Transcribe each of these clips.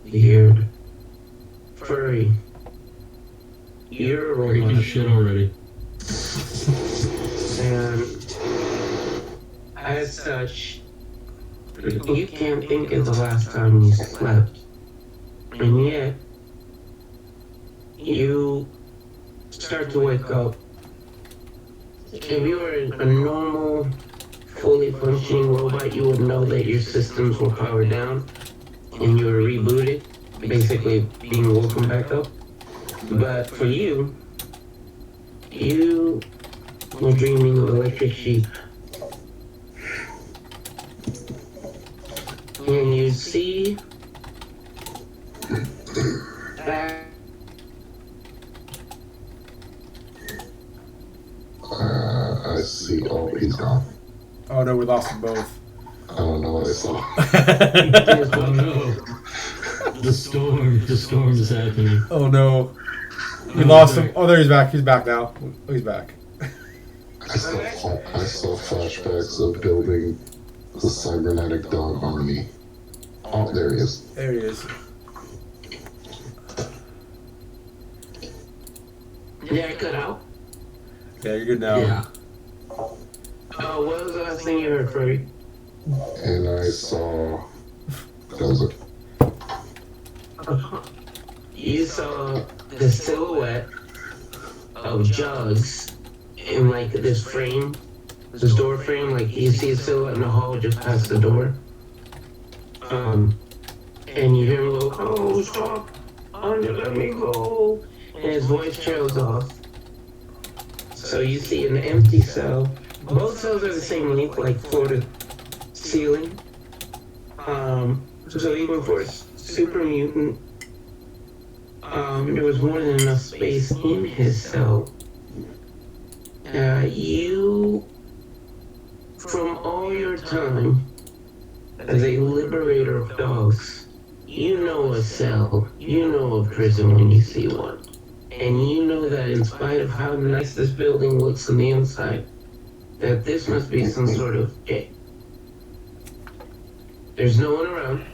Weird. Furry. You're a role Breaking model. shit already. And as such, you can't think of the last time you slept. And yet, you start to wake up. If you were a normal, fully functioning robot, you would know that your systems were powered down and you were rebooted, basically being woken back up. But for you, you were dreaming of electric sheep. And you see that I see. Oh, he's gone. Oh no, we lost them both. I don't know what I saw. Oh no. The storm is happening. Oh no, we lost him. Oh, there he's back. He's back now. Oh, he's back. I saw flashbacks of building the cybernetic dog army. Oh, there he is. There he is. did I cut out? Yeah, you're good now. Yeah. Oh, what was the last thing you heard, Freddy? And I saw. That was it. You saw the silhouette of Jugs in like this frame, this door frame. Like you see a silhouette in the hall just past the door. And you hear him go, "Oh, stop! Let me go!" And his voice trails off. So you see an empty cell. Both cells are the same length, like floor to ceiling. So even for a super mutant, there was more than enough space in his cell. You, from all your time as a liberator of dogs, you know a cell, you know a prison when you see one. And you know that in spite of how nice this building looks on the inside, that this must be some sort of jail. There's no one around.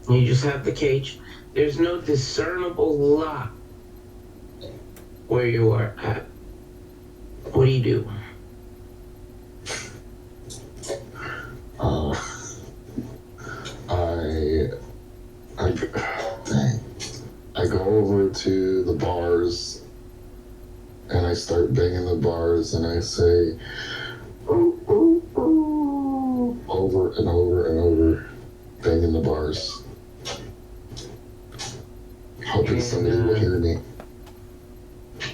You just have the cage. There's no discernible lock where you are at. What do you do? I go over to the bars and I start banging the bars and I say, ooh, ooh, ooh, over and over and over, banging the bars. Hoping somebody will hear me.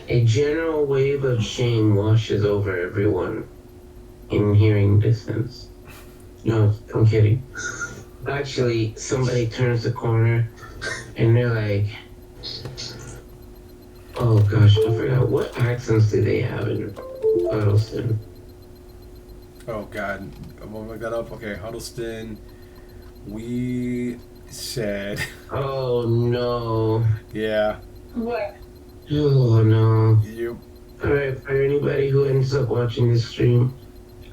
A general wave of shame washes over everyone in hearing distance. No, I'm kidding. Actually, somebody turns the corner and they're like, oh gosh, I forgot. What accents do they have in Huddleston? Oh god, I'm gonna look that up. Okay, Huddleston. We said, Oh no. yeah. What? Oh no. You. Alright, for anybody who ends up watching this stream,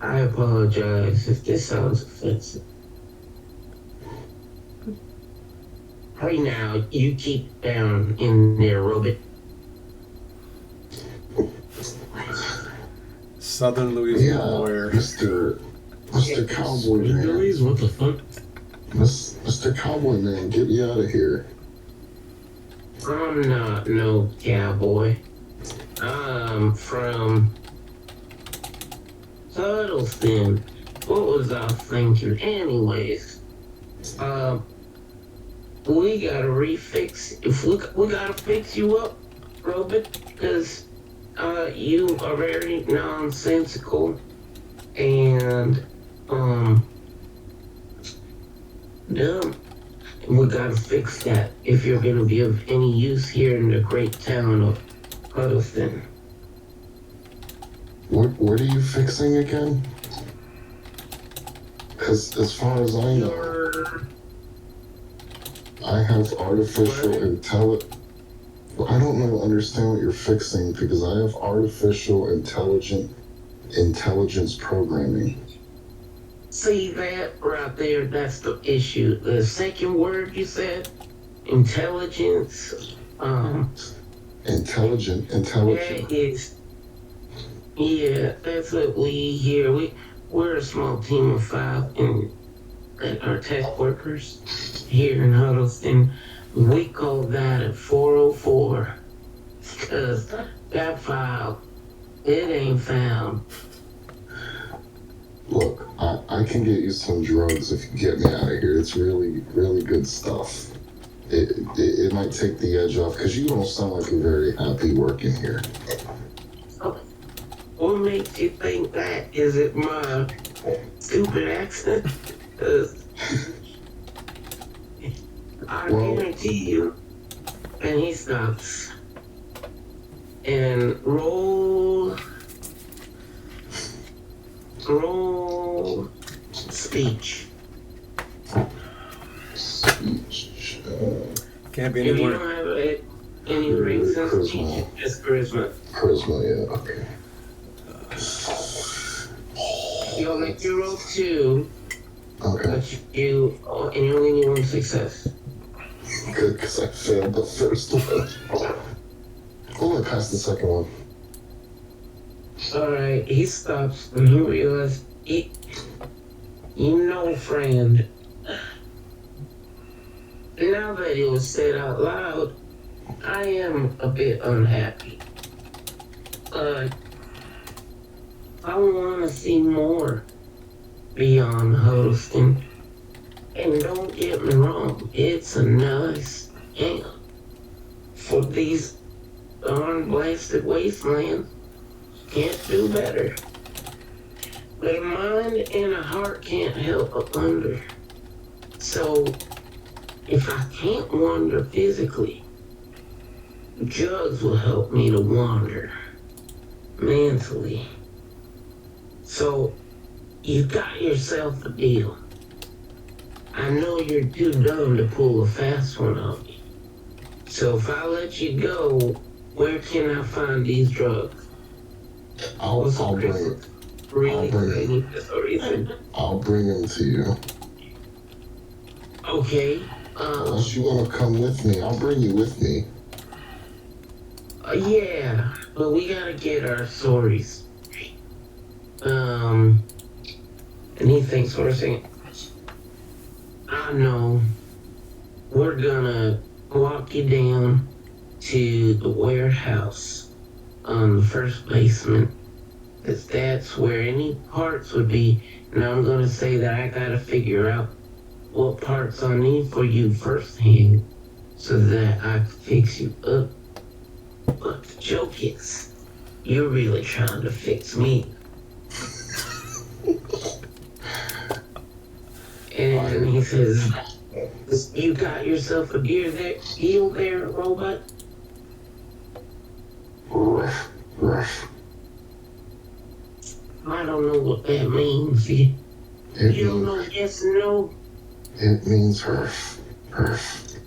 I apologize if this sounds offensive. Right now, you keep down in there, Robot. Southern Louisiana lawyer. Mr. Cowboy Man. Louise, what the fuck? Mr. Cowboy Man, get me out of here. I'm not no cowboy. I'm from Huddleston. What was I thinking? Anyways, we gotta refix. If we gotta fix you up, Robot, because you are very nonsensical, and dumb. We gotta fix that if you're gonna be of any use here in the great town of Huddleston. What are you fixing again? Because as far as I know, I have artificial intelligence. I don't know, understand what you're fixing because I have artificial intelligence programming. See that right there? That's the issue. The second word you said, intelligence. Intelligent. That is, yeah, that's what we here. We're a small team of 5 and our tech workers here in Huddleston. We call that a 404 because that file, it ain't found. Look, I can get you some drugs if you get me out of here. It's really, really good stuff. It might take the edge off because you don't sound like you're very happy working here. What makes you think that? Is it my stupid accent? 'Cause I guarantee you. And he stops. And roll speech. Speech. Can't be If any you more. don't have any reason, Charisma. just charisma. Charisma, yeah, okay. You'll make your roll 2, Okay, but and you only need 1 success. good, because I failed the first one. Oh, I passed the second one. Alright, he stops and he realizes, friend, now that it was said out loud, I am a bit unhappy. I want to see more beyond Huddleston. And don't get me wrong, it's a nice camp for these darn blasted wastelands. Can't do better. But a mind and a heart can't help but wonder. So, if I can't wander physically, drugs will help me to wander mentally. So, you got yourself a deal. I know you're too dumb to pull a fast one on me. So if I let you go, where can I find these drugs? I'll bring it. Really? I'll bring it. I need this reason. I'll bring them to you. Okay. Unless you want to come with me, I'll bring you with me. Yeah, but we gotta get our stories. And he thinks for a second. I know. We're gonna walk you down to the warehouse on the first basement. Cause that's where any parts would be. And I'm gonna say that I gotta figure out what parts I need for you firsthand so that I can fix you up. But the joke is, you're really trying to fix me. And he says, you got yourself a deal there, robot? Ruff, ruff. I don't know what that means. You don't know yes and no? It means herf, herf.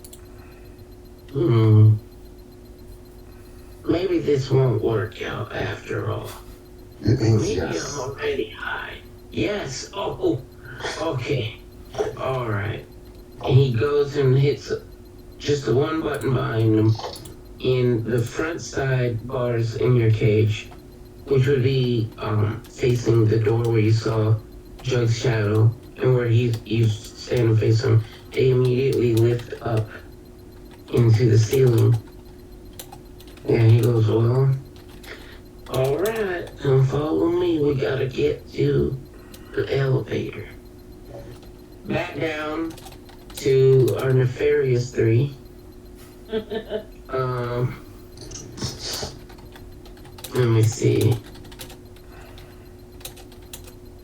Maybe this won't work out after all. It means Maybe yes. I'm already high. Yes. Oh, okay. All right. And he goes and hits just the one button behind him in the front side bars in your cage, which would be facing the door where you saw Jug's shadow and where you stand face him. They immediately lift up into the ceiling. And he goes, well, all right, come follow me. We gotta get to the elevator. Back down to our nefarious 3. Let me see.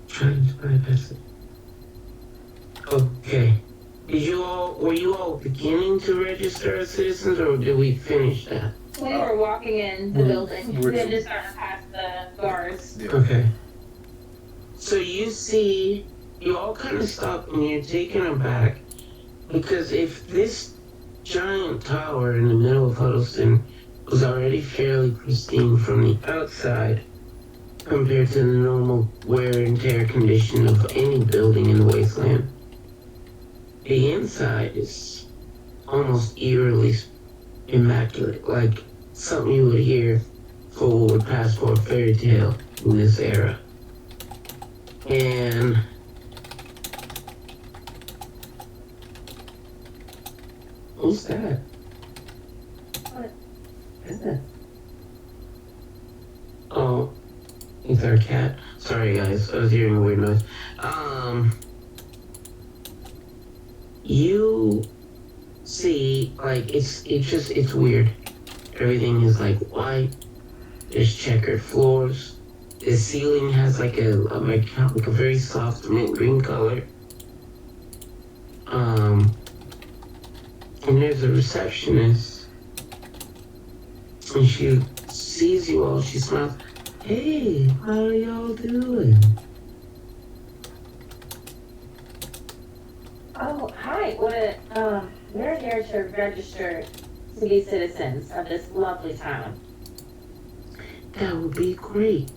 Trying to bypass it. Okay. Were you all beginning to register as citizens, or did we finish that? We were walking in the building. we're- We had just started past the bars. Yeah. Okay. So you all kind of stop and you're taken aback, because if this giant tower in the middle of Huddleston was already fairly pristine from the outside, compared to the normal wear and tear condition of any building in the wasteland. The inside is almost eerily immaculate, like something you would hear for would pass for a fairy tale in this era. And who's that? What? Who's that? Oh, is there a cat? Sorry guys, I was hearing a weird noise. You see, like, it's weird. Everything is like white. There's checkered floors. The ceiling has like a very soft mint green color. And there's a receptionist. And she sees you all, she smiles. Hey, how are y'all doing? Oh, hi. We're here to register to be citizens of this lovely town. That would be great.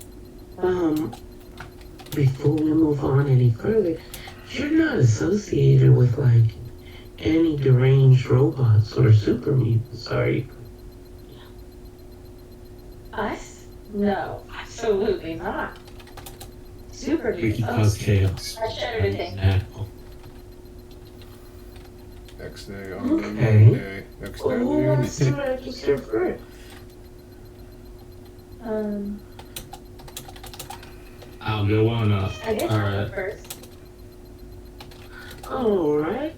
Before we move on any further, you're not associated with, like, any deranged robots or super mutants, are you? Us? No, absolutely not. Super We can mutants. cause chaos. I shudder to think. Apple. Next day on the Okay. Monday. Next day Well, on who the wants to Monday. register first? I'll go on up. I guess I'll go Alright. first. Alright.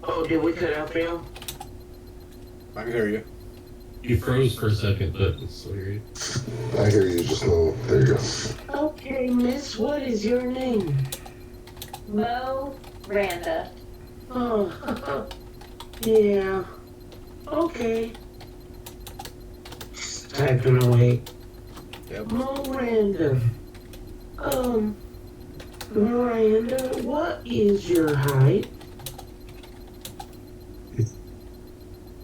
Oh, did we cut out for you? I can hear you. You froze for a second, but it's weird. I hear you, just know. There you go. Okay, miss, what is your name? Mo Randa. Oh, yeah. Okay. Typing away. Yep. Miranda. Miranda, what is your height?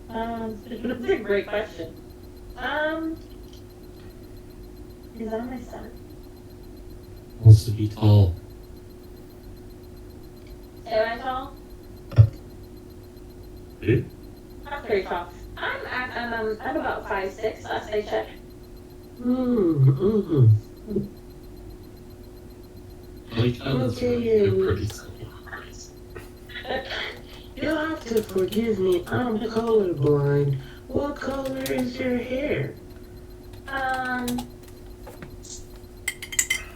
That's a great question. Is that my son? Wants to be tall. Am I tall? Eh? I'm pretty tall. I'm about 5'6", last I checked. Mm-hmm. Like, that's Okay, they're yeah. pretty tall. You'll have to forgive me, I'm colorblind. What color is your hair?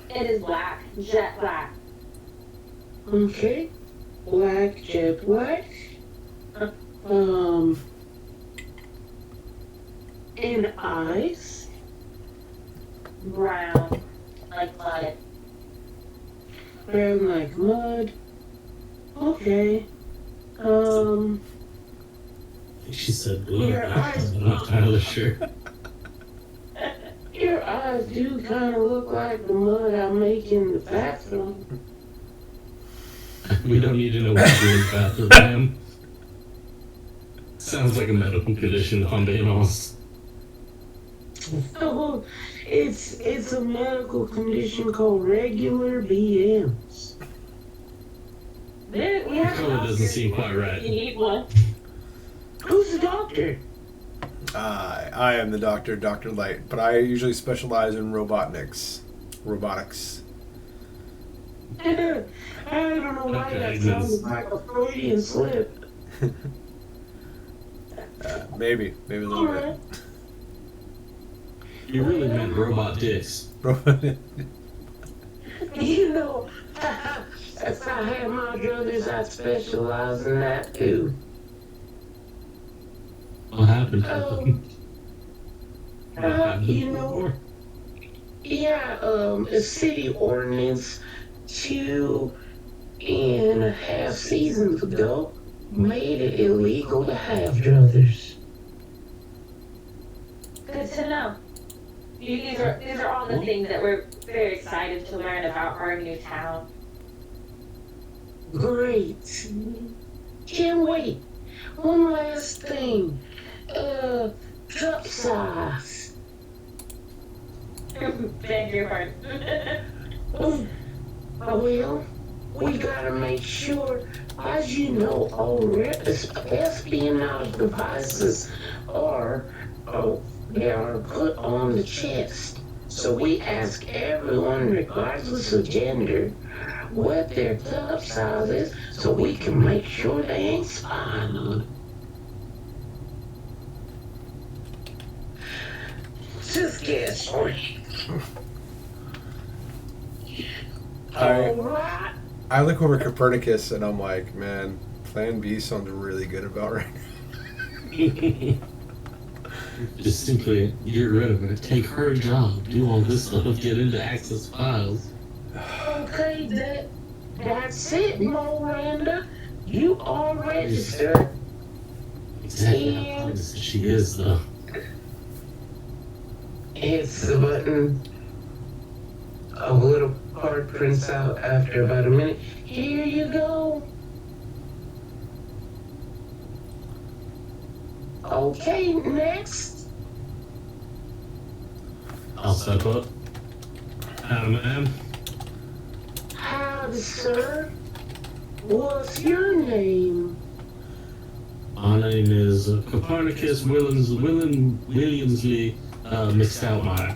It is black, jet black. Okay. Black, jet black. And eyes? Brown, like mud. Brown like mud. Okay. She said blue. Your eyes. I'm not entirely sure. Your eyes do kind of look like the mud I make in the bathroom. We don't need to know what you're in the bathroom, ma'am. Sounds like a medical condition, if I'm being honest. Oh, it's a medical condition called regular BMs. We have Color doesn't seem quite You right. need one. Who's the doctor? I am the doctor, Dr. Light, but I usually specialize in robotics. I don't know why that sounded like a Freudian slip. Maybe a little Alright. You really meant robot dicks. bit. You know, if I had my druthers, I'd specialize in that too. What happened to Oh. them? What happened You know, before? yeah, a city ordinance 2.5 seasons ago made it illegal to have druthers. Good to know. These are all the things that we're very excited to learn about our new town. Great. Can't wait. One last thing. Cup size. Beg your pardon. Well, we gotta make sure, as you know, all espionage devices they are put on the chest. So we ask everyone, regardless of gender, what their club size is, so we can make sure they ain't spying on it. Just guess. Alright. I look over Copernicus and I'm like, man, Plan B sounds really good about right now. Just simply get rid of her, take her job, do all this stuff, get into access files. Okay, that's it, Miranda. You are registered. Exactly how honest she is, though. Hits the button. A little card prints out after about a minute. Here you go. Okay, next. I'll step up. Ma'am. Howdy, sir. What's your name? My name is Copernicus Williamsley McStoutmeyer.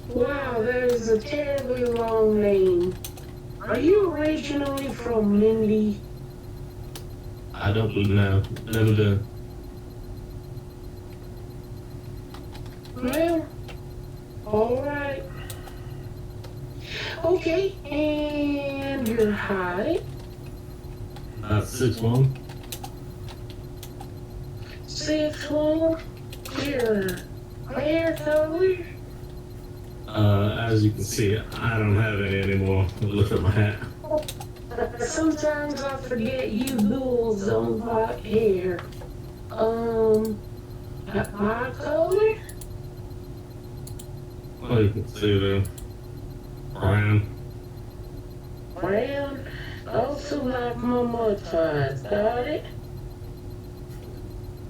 Wow, that is a terribly long name. Are you originally from Mindy? I don't know. Never been. Well, alright. Okay, and your height? 6'1". 6'1". Your hair color? As you can see, I don't have any anymore. Look at my hat. Sometimes I forget you ghouls don't like hair. My color? Well, you can see the brown. Brown? Also like my mud pies, got it?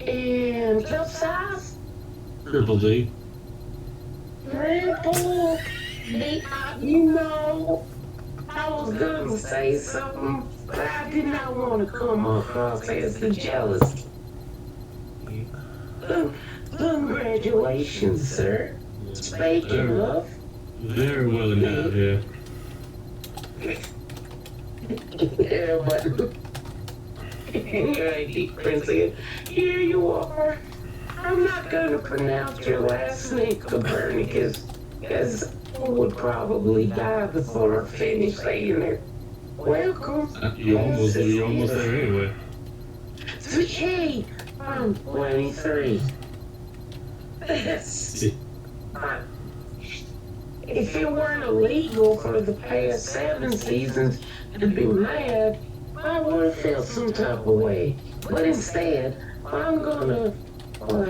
And cup size? Triple D. Triple D. You know, I was gonna say something, but I did not want to come across as the jealous. Congratulations, sir. Speaking of, Very well endowed, yeah. yeah, but your ID prints again. Here you are. I'm not gonna pronounce your last name, Copernicus, because I would probably die before I finish saying it. Welcome. You're almost there anyway. Hey, I'm 23. See, If it weren't illegal for the past 7 seasons to be mad, I would have felt some type of way. But instead, I'm gonna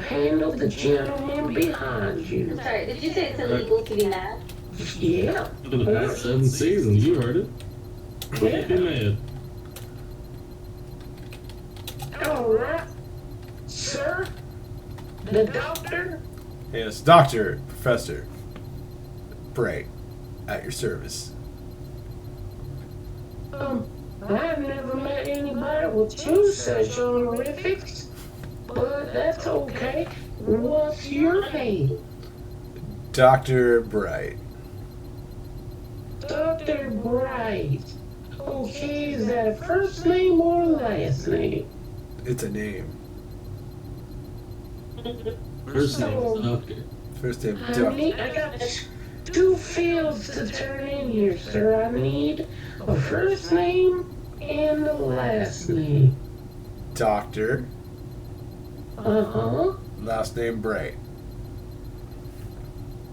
handle the gentleman behind you. Sorry, did you say it's illegal to be mad? Yeah. for the past 7 seasons, you heard it. Can't be mad. Alright. Sir? The doctor? Yes, Doctor, Professor Bright, at your service. I've never met anybody with 2 such honorifics, but that's okay. What's your name? Dr. Bright. Dr. Bright. Okay, is that a first name or a last name? It's a name. First name is Doctor. First name, I got 2 fields to turn in here, sir. I need a first name and a last name. Doctor, Uh-huh. last name Bright.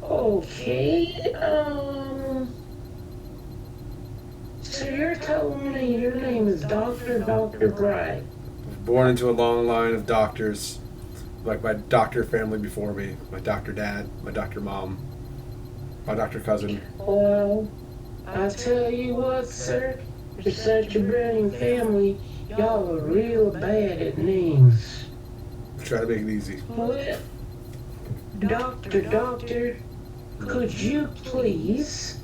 Okay, so you're telling me your name is Dr. Bright? Born into a long line of doctors, like my doctor family before me, my doctor dad, my doctor mom, my doctor cousin. Well, I tell you what, sir, for such a brilliant family, y'all are real bad at names. Try to make it easy. Well, doctor, Could you please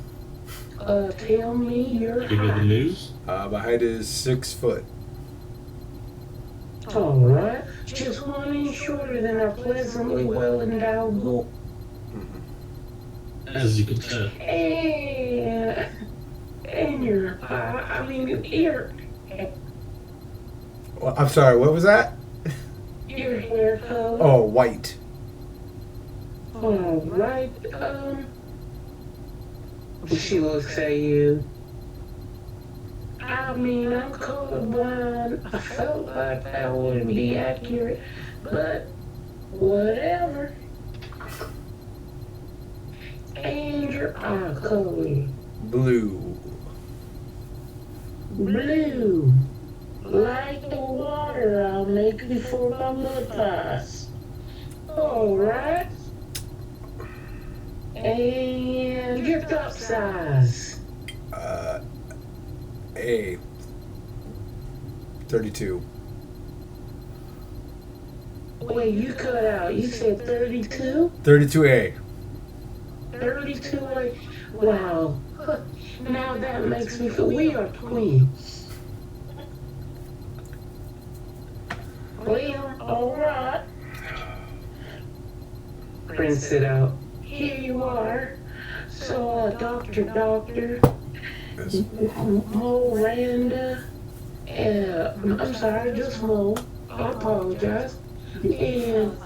tell me your Give me the height? news. My height is 6 foot. All right, just 1 inch shorter than our pleasantly well-endowed ghoul. As you can tell. And your, your Well, I'm sorry, what was that? hair color. Oh, white. All right, she looks at you. I mean, I'm colorblind. I felt like that wouldn't be accurate, but whatever. And your eye color. Blue. Blue. Like the water I'll make before my mud pies. Alright. And your cup size. A. 32. Wait, you cut out. You said 32? 32A. 32? Wow. Now that makes me feel we are twins. Well, alright. Prints it out. Here you are. So, Doctor, Yes. Miranda, I'm sorry, just Mo. I apologize. And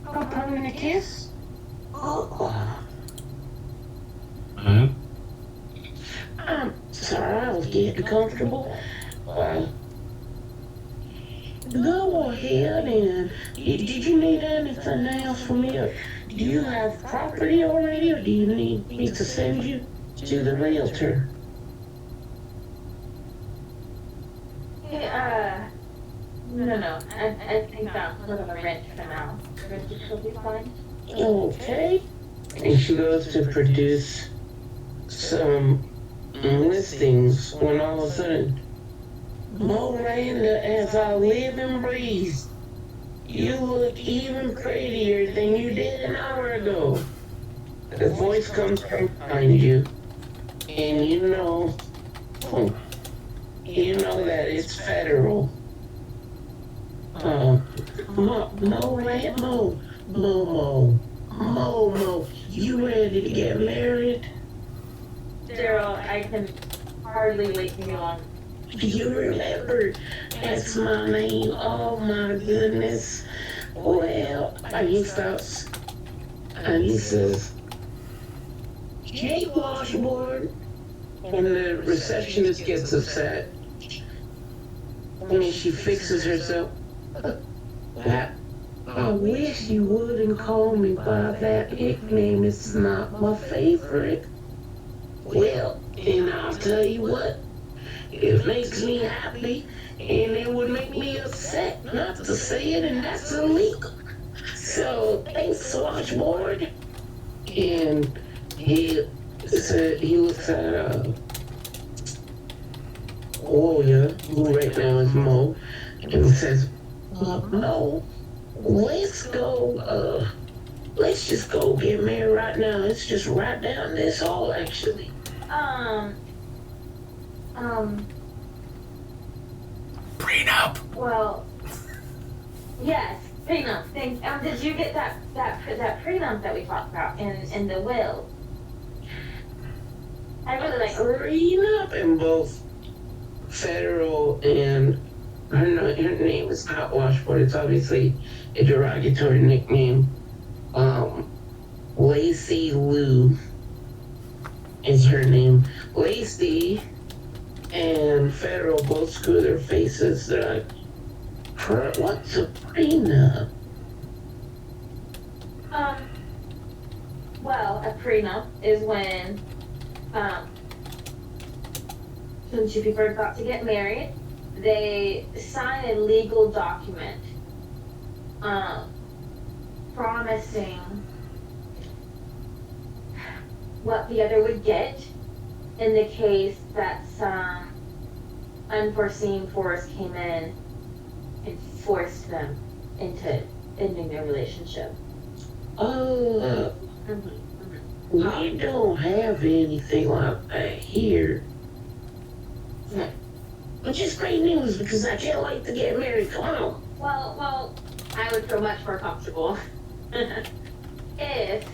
Copernicus. Oh, Huh? I'm sorry, I was getting comfortable. Go ahead and did you need anything else from me? Or do you have property already, or do you need me to send you to the realtor? No. I think that was a rent for now. Rent will be fine. Okay. And she goes to produce some listings when all of a sudden, Miranda, as I live and breathe, you look even prettier than you did an hour ago. The voice comes from behind you, and you know that it's federal. Mo, you ready to get married? Daryl, I can hardly wait to be on. You remember, that's my name. Oh my goodness. Well, he stops and he says, Kate Washboard. And the receptionist gets upset. And she fixes herself. I wish you wouldn't call me by that nickname. It's not my favorite. Well, and I'll tell you what. It makes me happy, and it would make me upset not to say it, and that's illegal. So, thanks, Washboard. And he looks at Oya, who right now is Mo, and says, Mo, let's just go get married right now. Let's just write down this hall, actually. Prenup. Well, yes, prenup. Thank. Did you get that prenup that we talked about in the will? I really like. Prenup in both federal and her name is not Washboard. It's obviously a derogatory nickname. Lacey Lou is her name. Lacey and Federal both screw their faces. They're like, what's a prenup? Well, a prenup is when, since two people are about to get married, they sign a legal document, promising what the other would get in the case that some unforeseen force came in and forced them into ending their relationship. We don't have anything like that here. Which is great news because I can't wait to get married. Come on. Well, I would feel much more comfortable if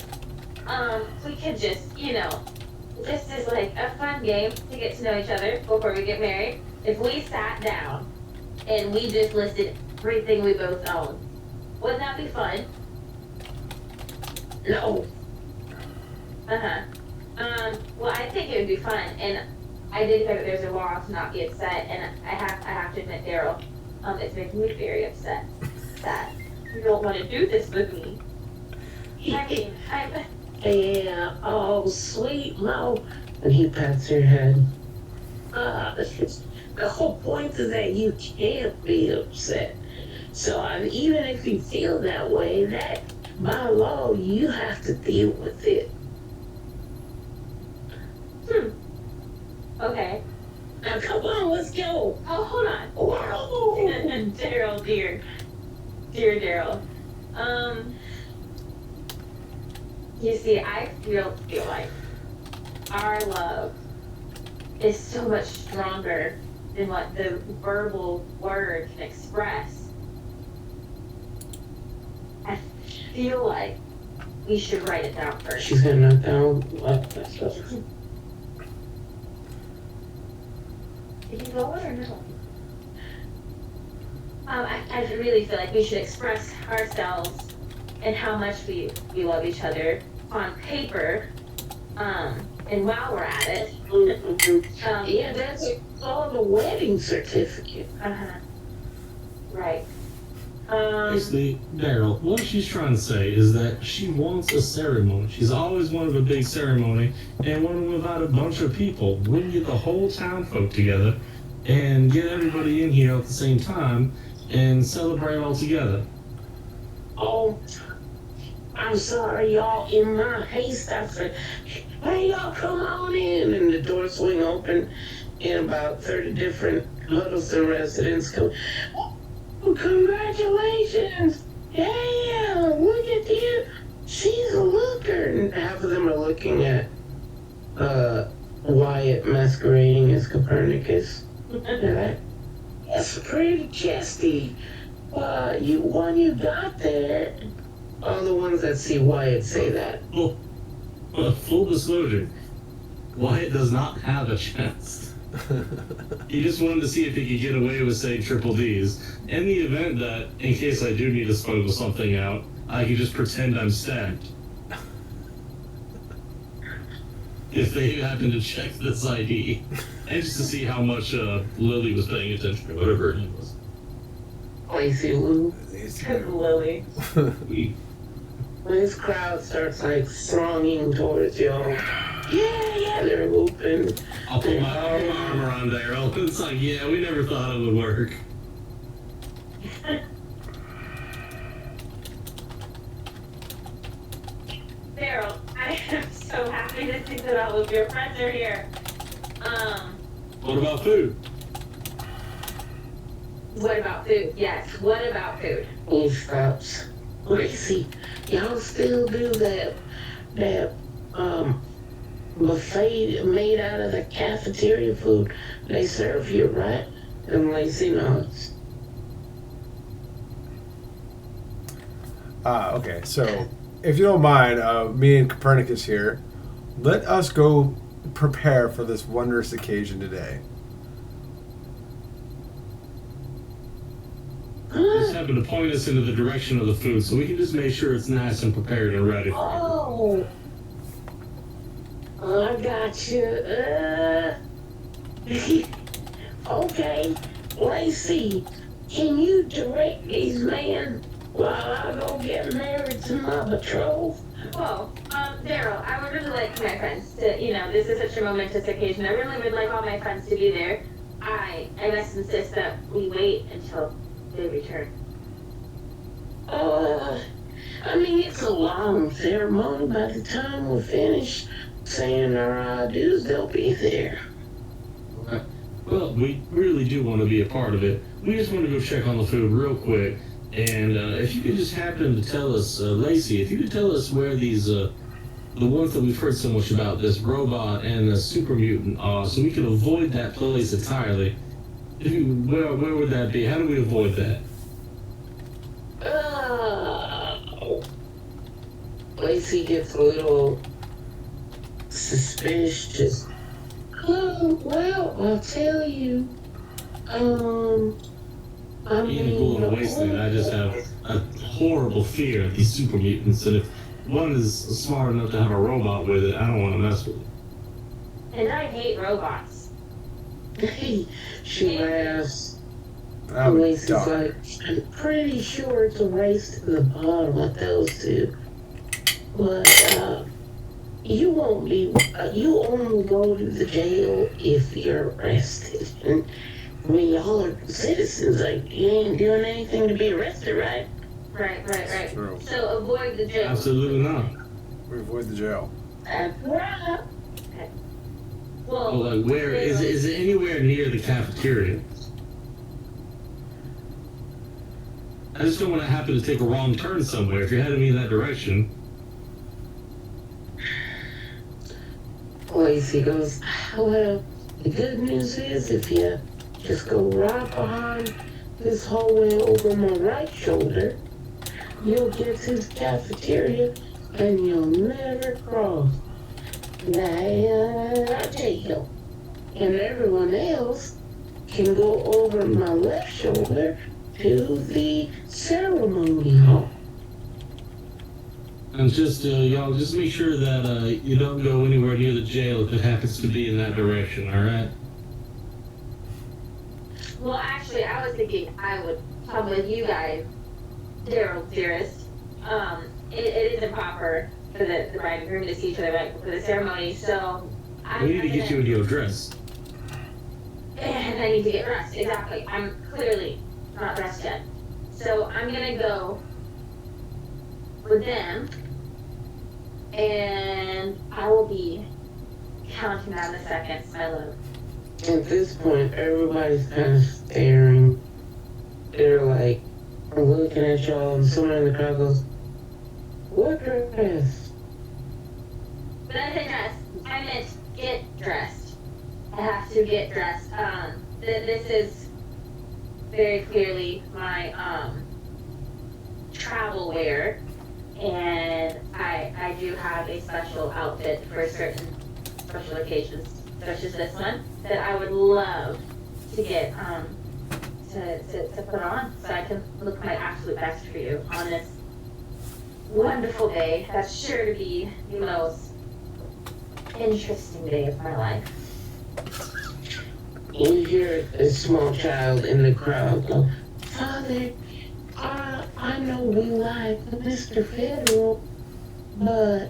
we could just, this is like a fun game to get to know each other before we get married. If we sat down and we just listed everything we both own, wouldn't that be fun? No. Well, I think it would be fun, and I did think that there's a law to not be upset, and I have to admit, Daryl, it's making me very upset that you don't want to do this with me. I mean, Yeah, oh, sweet Mo. And he pats her head. The whole point is that you can't be upset. So even if you feel that way, that by law, you have to deal with it. Okay. Now, come on, let's go. Oh, hold on. Whoa. Daryl, dear Daryl. You see, I feel like our love is so much stronger than what the verbal word can express. I feel like we should write it down first. She's gonna knock down. Did you go or no? I really feel like we should express ourselves and how much we love each other on paper. And while we're at it, Yeah, that's called a wedding certificate. Right. Basically, Daryl, what she's trying to say is that she wants a ceremony. She's always wanted a big ceremony and wanted to invite a bunch of people, bring the whole town folk together, and get everybody in here at the same time and celebrate all together. Oh, I'm sorry, y'all. In my haste, I said, hey, y'all, come on in. And the doors swing open, and about 30 different Huddleston residents come. Oh, congratulations. Yeah, look at you. She's a looker. And half of them are looking at Wyatt masquerading as Copernicus. That's pretty chesty. You got there. All the ones that see Wyatt say that. Well, full disclosure, Wyatt does not have a chest. He just wanted to see if he could get away with saying triple D's. In the event that, in case I do need to smuggle something out, I could just pretend I'm stabbed. If they happen to check this ID, and just to see how much Lily was paying attention, or whatever her name was. Lacey Lou. Lily. When this crowd starts like thronging towards y'all, yeah, they're whooping. I'll put my arm around Daryl. It's like, yeah, we never thought it would work. Daryl, I am so happy to see that all of your friends are here. What about food? What about food? Yes, what about food? He stops. Lacey, y'all still do that buffet made out of the cafeteria food they serve here, right? And Lacey nods. Okay, so if you don't mind, me and Copernicus here, let us go prepare for this wondrous occasion today. Just happened to point us into the direction of the food, so we can just make sure it's nice and prepared and ready. Oh, I got you. Okay, Lacey, can you direct these men while I go get married to my betrothed? Well, Daryl, I would really like my friends to, this is such a momentous occasion. I really would like all my friends to be there. I must insist that we wait until they return. I mean, it's a long ceremony. By the time we're finished saying our adieus, they'll be there. Well, we really do want to be a part of it. We just want to go check on the food real quick. And if you could just happen to tell us, Lacey, if you could tell us where these the ones that we've heard so much about, this robot and the super mutant, so we could avoid that place entirely. Where would that be? How do we avoid that? Lacey gets a little suspicious. Oh, well, I'll tell you. I Being cool and wasting, I just have a horrible fear of these super mutants, and if one is smart enough to have a robot with it, I don't want to mess with it. And I hate robots. She laughs. I would Lacey's die. like, I'm pretty sure it's a race to the bottom with those two. But, you won't be, you only go to the jail if you're arrested. And, I mean, y'all are citizens, like, you ain't doing anything to be arrested, right? Right. True. So avoid the jail. Absolutely not. We avoid the jail. That's right. Well, Well, like, where is it anywhere near the cafeteria? I just don't want to happen to take a wrong turn somewhere if you're heading me in that direction. Lacey goes, well, the good news is if you just go right behind this hallway over my right shoulder, you'll get to the cafeteria and you'll never cross that jail. And everyone else can go over my left shoulder to the ceremony hall. And just, y'all, just make sure that you don't go anywhere near the jail if it happens to be in that direction, alright? well, actually, I was thinking I would come with you guys, Daryl, dearest. It isn't proper for the bride and groom to see each other right before the ceremony, so We need to get you into your dress. And I need to get dressed, exactly. I'm clearly not dressed yet. So I'm gonna go with them, and I will be counting down the seconds, my love. At this point, everybody's kind of staring. They're like looking at y'all, and someone in the crowd goes, "What dress?" But I said dress. I meant get dressed. I have to get dressed. This is very clearly my travel wear, and I do have a special outfit for certain special occasions, such as this one, that I would love to get to put on, so I can look my absolute best for you on this wonderful day. That's sure to be the most interesting day of my life. You hear a small child in the crowd go, "Father, I know we like Mr. Federal, but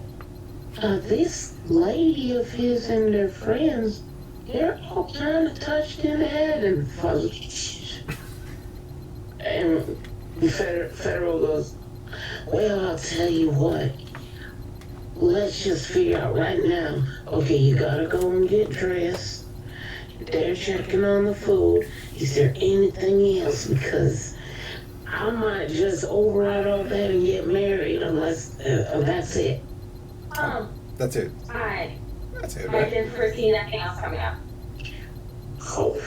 this lady of his and their friends, they're all kind of touched in the head." And Father, and Federal goes, "Well, I'll tell you what. Let's just figure out right now. Okay, you gotta go and get dressed. They're checking on the food. Is there anything else? Because I might just override all that and get married unless that's it." That's it. I That's it, I man. didn't foresee nothing else coming up. Oh,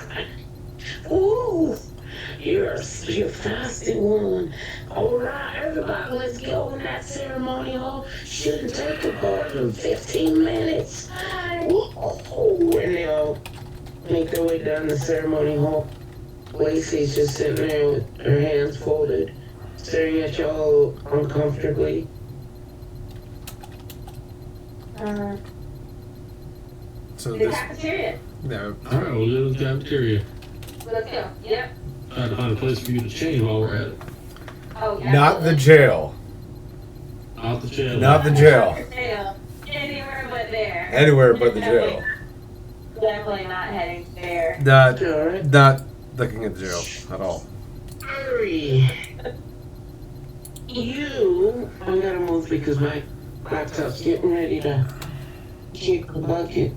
ooh, you're a fasty one. All right, everybody, let's go in that ceremony hall. Shouldn't take more than 15 minutes. Oh, and they all make their way down the ceremony hall. Lacey's just sitting there with her hands folded, staring at y'all uncomfortably. So The this, cafeteria. no, Alright, we'll go to the cafeteria. Let's go. Yep. Try to find a place for you to change while we're at it. Oh, yeah. not the jail. Not the jail. Not the jail. Jail. Anywhere but there. Anywhere but the jail. Definitely not heading there. Not, Alright. not looking at the jail at all. Hurry! I gotta move because my laptop's getting ready to kick the bucket.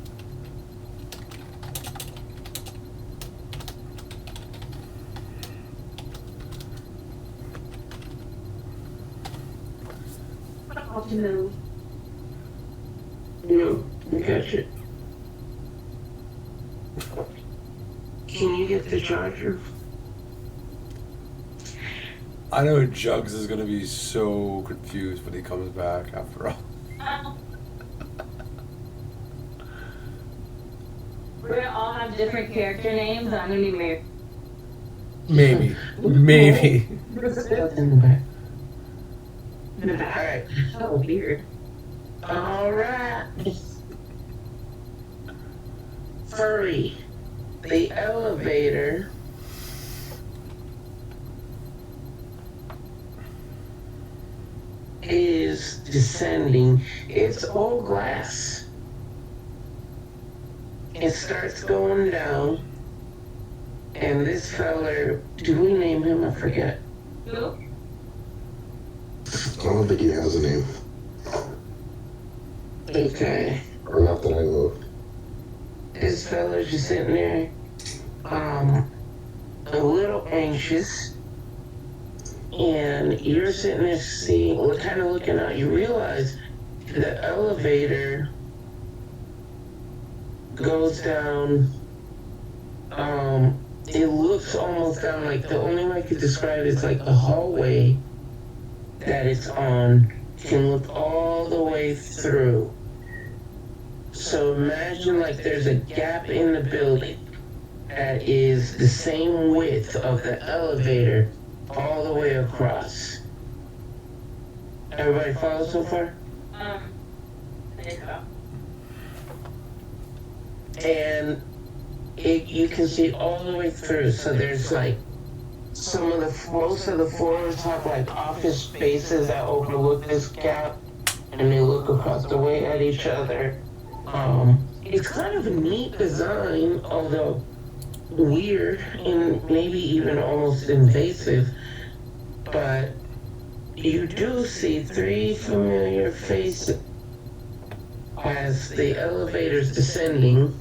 I'll have to move. No, gotcha. Can you get the charger? I know Jugs is gonna be so confused when he comes back after all. We're gonna all have different character names, and I'm gonna be Mary. Maybe. In the back. In the back. Alright. Oh, weird. Alright. Furry. The elevator is descending. It's all glass. It starts going down. And this feller, do we name him? I forget. Who? I don't think he has a name. Okay. Or not that I know of. This fella's just sitting there, a little anxious. And you're sitting there seeing, kind of looking out. You realize the elevator goes down, it looks almost down like, the only way I could describe it is like the hallway that it's on can look all the way through. So imagine like there's a gap in the building that is the same width of the elevator all the way across. Everybody follow so far? I think so. And you can see all the way through. So there's like most of the floors have like office spaces that overlook this gap, and they look across the way at each other. It's kind of a neat design, although weird and maybe even almost invasive. But you do see 3 familiar faces as the elevator's descending.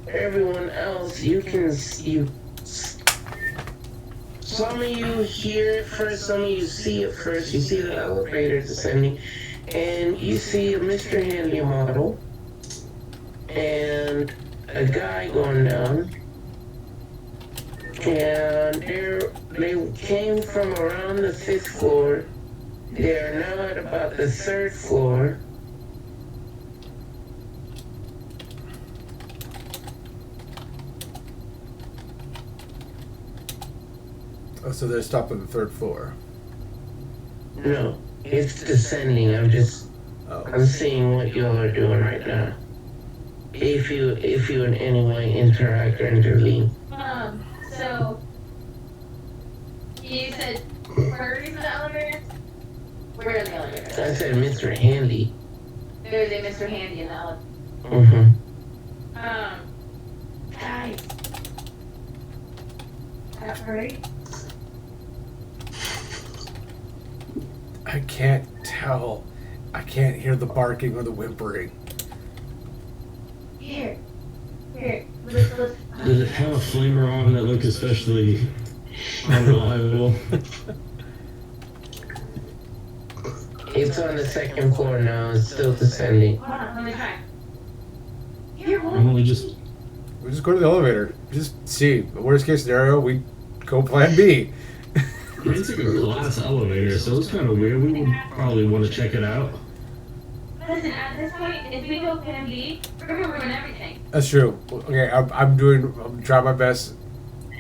Everyone else, some of you hear it first, some of you see it first. You see the elevator descending, and you see a Mr. Handy model and a guy going down. And they came from around the 5th floor. They are now at about the 3rd floor. Oh, so they're stopped on the 3rd floor. No, it's descending. I'm seeing what y'all are doing right now. If you in any way interact or intervene. So you said where's the elevator? We're in the elevator. I said Mr. Handy. There's a Mr. Handy in the elevator. Guys. That hurry? I can't tell. I can't hear the barking or the whimpering. Here. Let's. Did it have a flamer on that looked especially unreliable? It's on the 2nd floor now. It's still descending. Hold on, let me try. Here, Why don't we just We just go to the elevator. Just see. The worst case scenario, we go plan B. it's a glass elevator, so it's kind of weird. We would probably want to check it out. Listen, at this point, if we go plan B, we're gonna ruin everything. That's true. Okay, I'm trying my best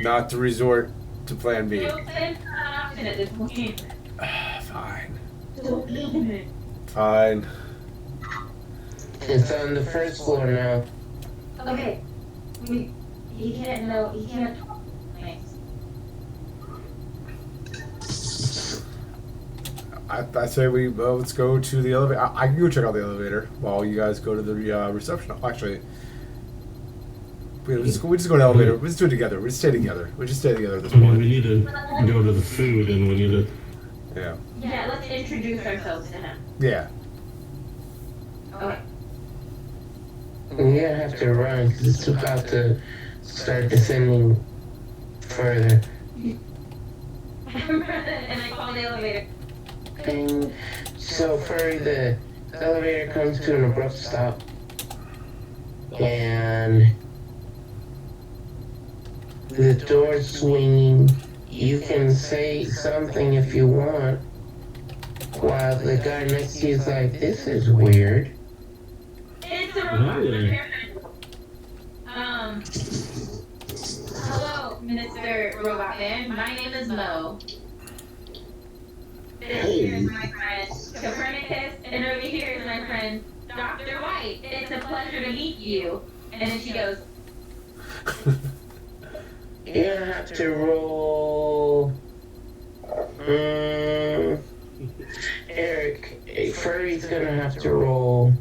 not to resort to plan B. So plan's not an option at this point. Fine. Don't blame it. Fine. It's on the 1st floor now. Okay. He can't know. He can't talk. Nice. I say we let's go to the elevator. I can go check out the elevator while you guys go to the reception. Actually, we just go to the elevator. We just do it together. We just stay together. We just stay together at this I mean, point. we need to go to the food, and we need to. Yeah. Yeah, let's introduce ourselves to him. Yeah. Okay. We're gonna have to run because it's about to start descending further. And I call the elevator. And so, Furry, the the elevator comes to an abrupt stop. And the door's swinging. You can say something if you want. While the guy next to you is like, this is weird. It's a Hi there. Hello, Mr. Robot Man. My name is Mo. This here is my friend Copernicus, and over here is my friend Dr. White. It's a pleasure to meet you. And then she goes, You have to roll. Eric, Furry's gonna have to roll.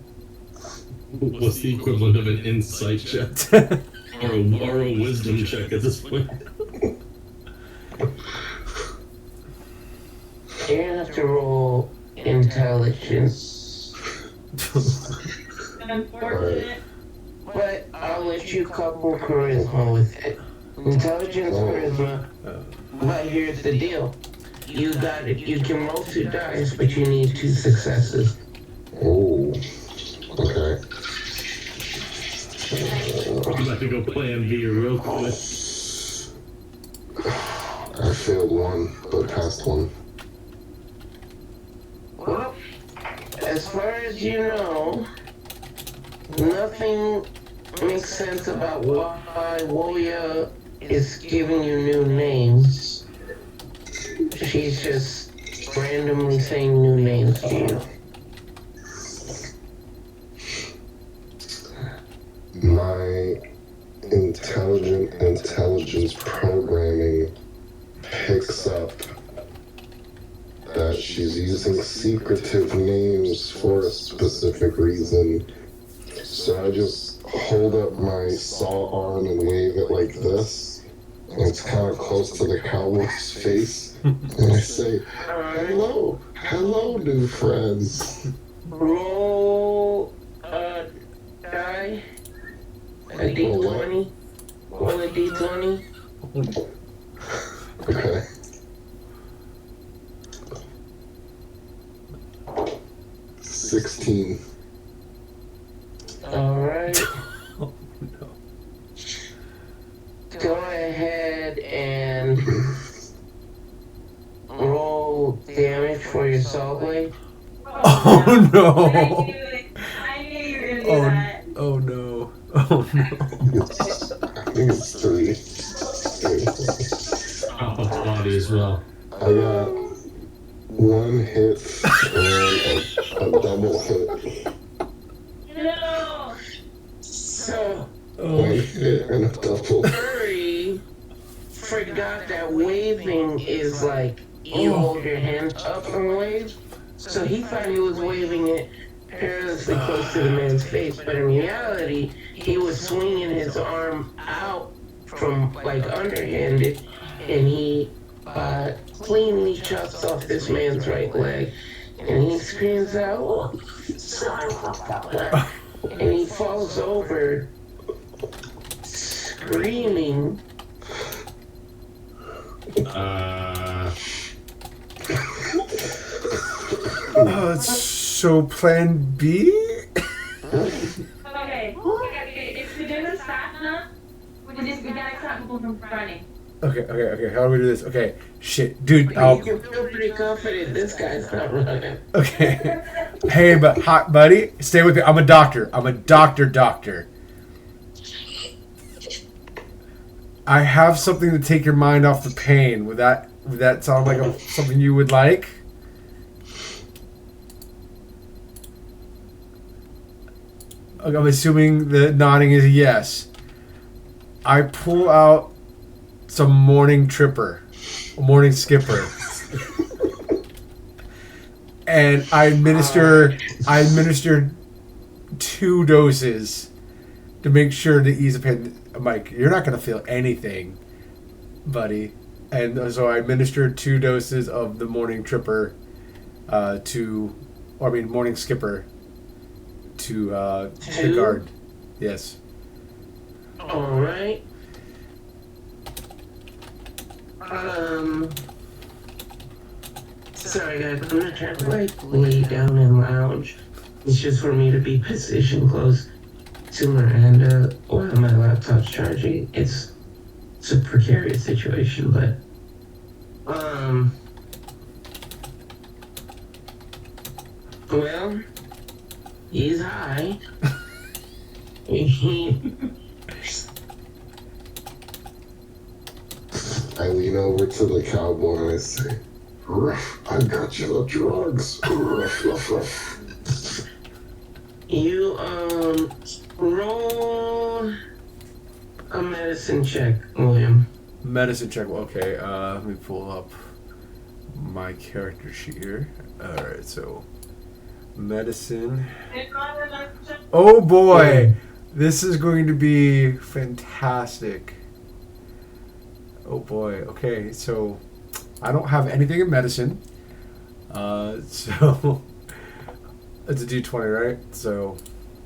What's the equivalent of an insight check? or a wisdom check at this point? You're gonna have to roll intelligence. unfortunate. But I'll let you couple charisma with it. Intelligence, charisma. But here's the deal. You got it. You can roll 2 dice, but you need 2 successes. Oh, okay. I'm about to go plan B real quick. I failed 1, but passed 1. Well, as far as you know, nothing makes sense about why Woya is giving you new names. She's just randomly saying new names to you. My intelligence programming picks up that she's using secretive names for a specific reason. So I just hold up my saw arm and wave it like this. And it's kind of close to the cowboy's face. And I say, hello, new friends. Roll a die. A d20. Roll a d20. Okay. $16. Alright. Oh, no. Go ahead and roll damage for your saw blade. Oh, I no. knew it. I knew you were gonna do that. Oh, no. Oh, no. I think it's 3. Off of the body as well. I got 1 hit and a double hit. No. So, 1 hit and a double. Furry forgot that waving is like you hold your hand up and wave. So he thought he was waving it perilously close to the man's face, but in reality, he was swinging his arm out from like underhanded, and he cleanly chops off this man's right leg, and he screams out, "Oh, son of a-" and he falls over, screaming. So plan B? Okay. If we do this fast enough, we gotta stop people from running. Okay. How do we do this? Okay. Shit. Dude, You can feel pretty confident this guy's not running. okay. Hey, but hot buddy, stay with me. I'm a doctor. Doctor. I have something to take your mind off the pain. Would that sound like something you would like? Okay, I'm assuming the nodding is a yes. I pull out some morning skipper. And I administer 2 doses to make sure to ease the pain. Mike, you're not gonna feel anything, buddy. And so I administered 2 doses of the morning morning skipper to the guard. Yes. Alright. Sorry guys, I'm gonna try to lay down and lounge. It's just for me to be positioned close to Miranda while my laptop's charging. It's a precarious situation, but well, he's high. He I lean over to the cowboy and I say, "Ruff, I got you the drugs." Ruff, ruff, ruff. You roll a medicine check, William. Medicine check. Okay, let me pull up my character sheet here. Alright, so medicine. Oh boy! This is going to be fantastic. Oh boy. Okay, so I don't have anything in medicine. So it's a D20, right? So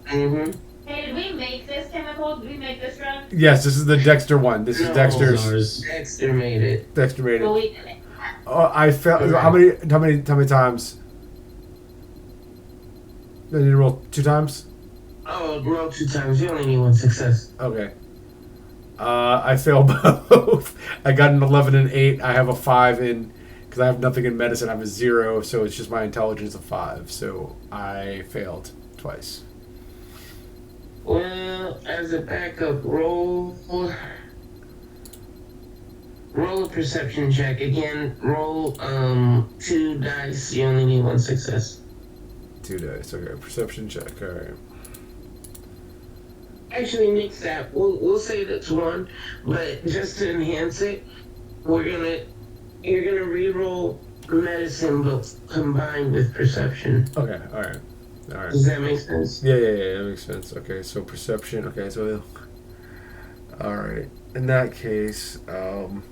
Mm-hmm. Hey, did we make this chemical? Did we make this drug? yes, this is the Dexter one. This is No. Dexter's. Ours. Dexter made it. Dexter made Well, it. we did it. Oh, I failed. How many times? I need to roll 2 times. Oh, roll 2 times. You only need 1 success. Okay. I failed both. I got an 11 and 8. I have a 5 in, because I have nothing in medicine. I have a 0, so it's just my intelligence of 5. So I failed twice. Well, as a backup, roll a perception check. Again, roll 2 dice. You only need 1 success. 2 dice. Okay. Perception check. All right. Actually, nix that. We'll say that's 1, but just to enhance it, you're gonna re-roll medicine, but combined with perception. Okay. All right. All right. Does that make sense? Yeah. That makes sense. Okay. So perception. Okay. So. All right. In that case,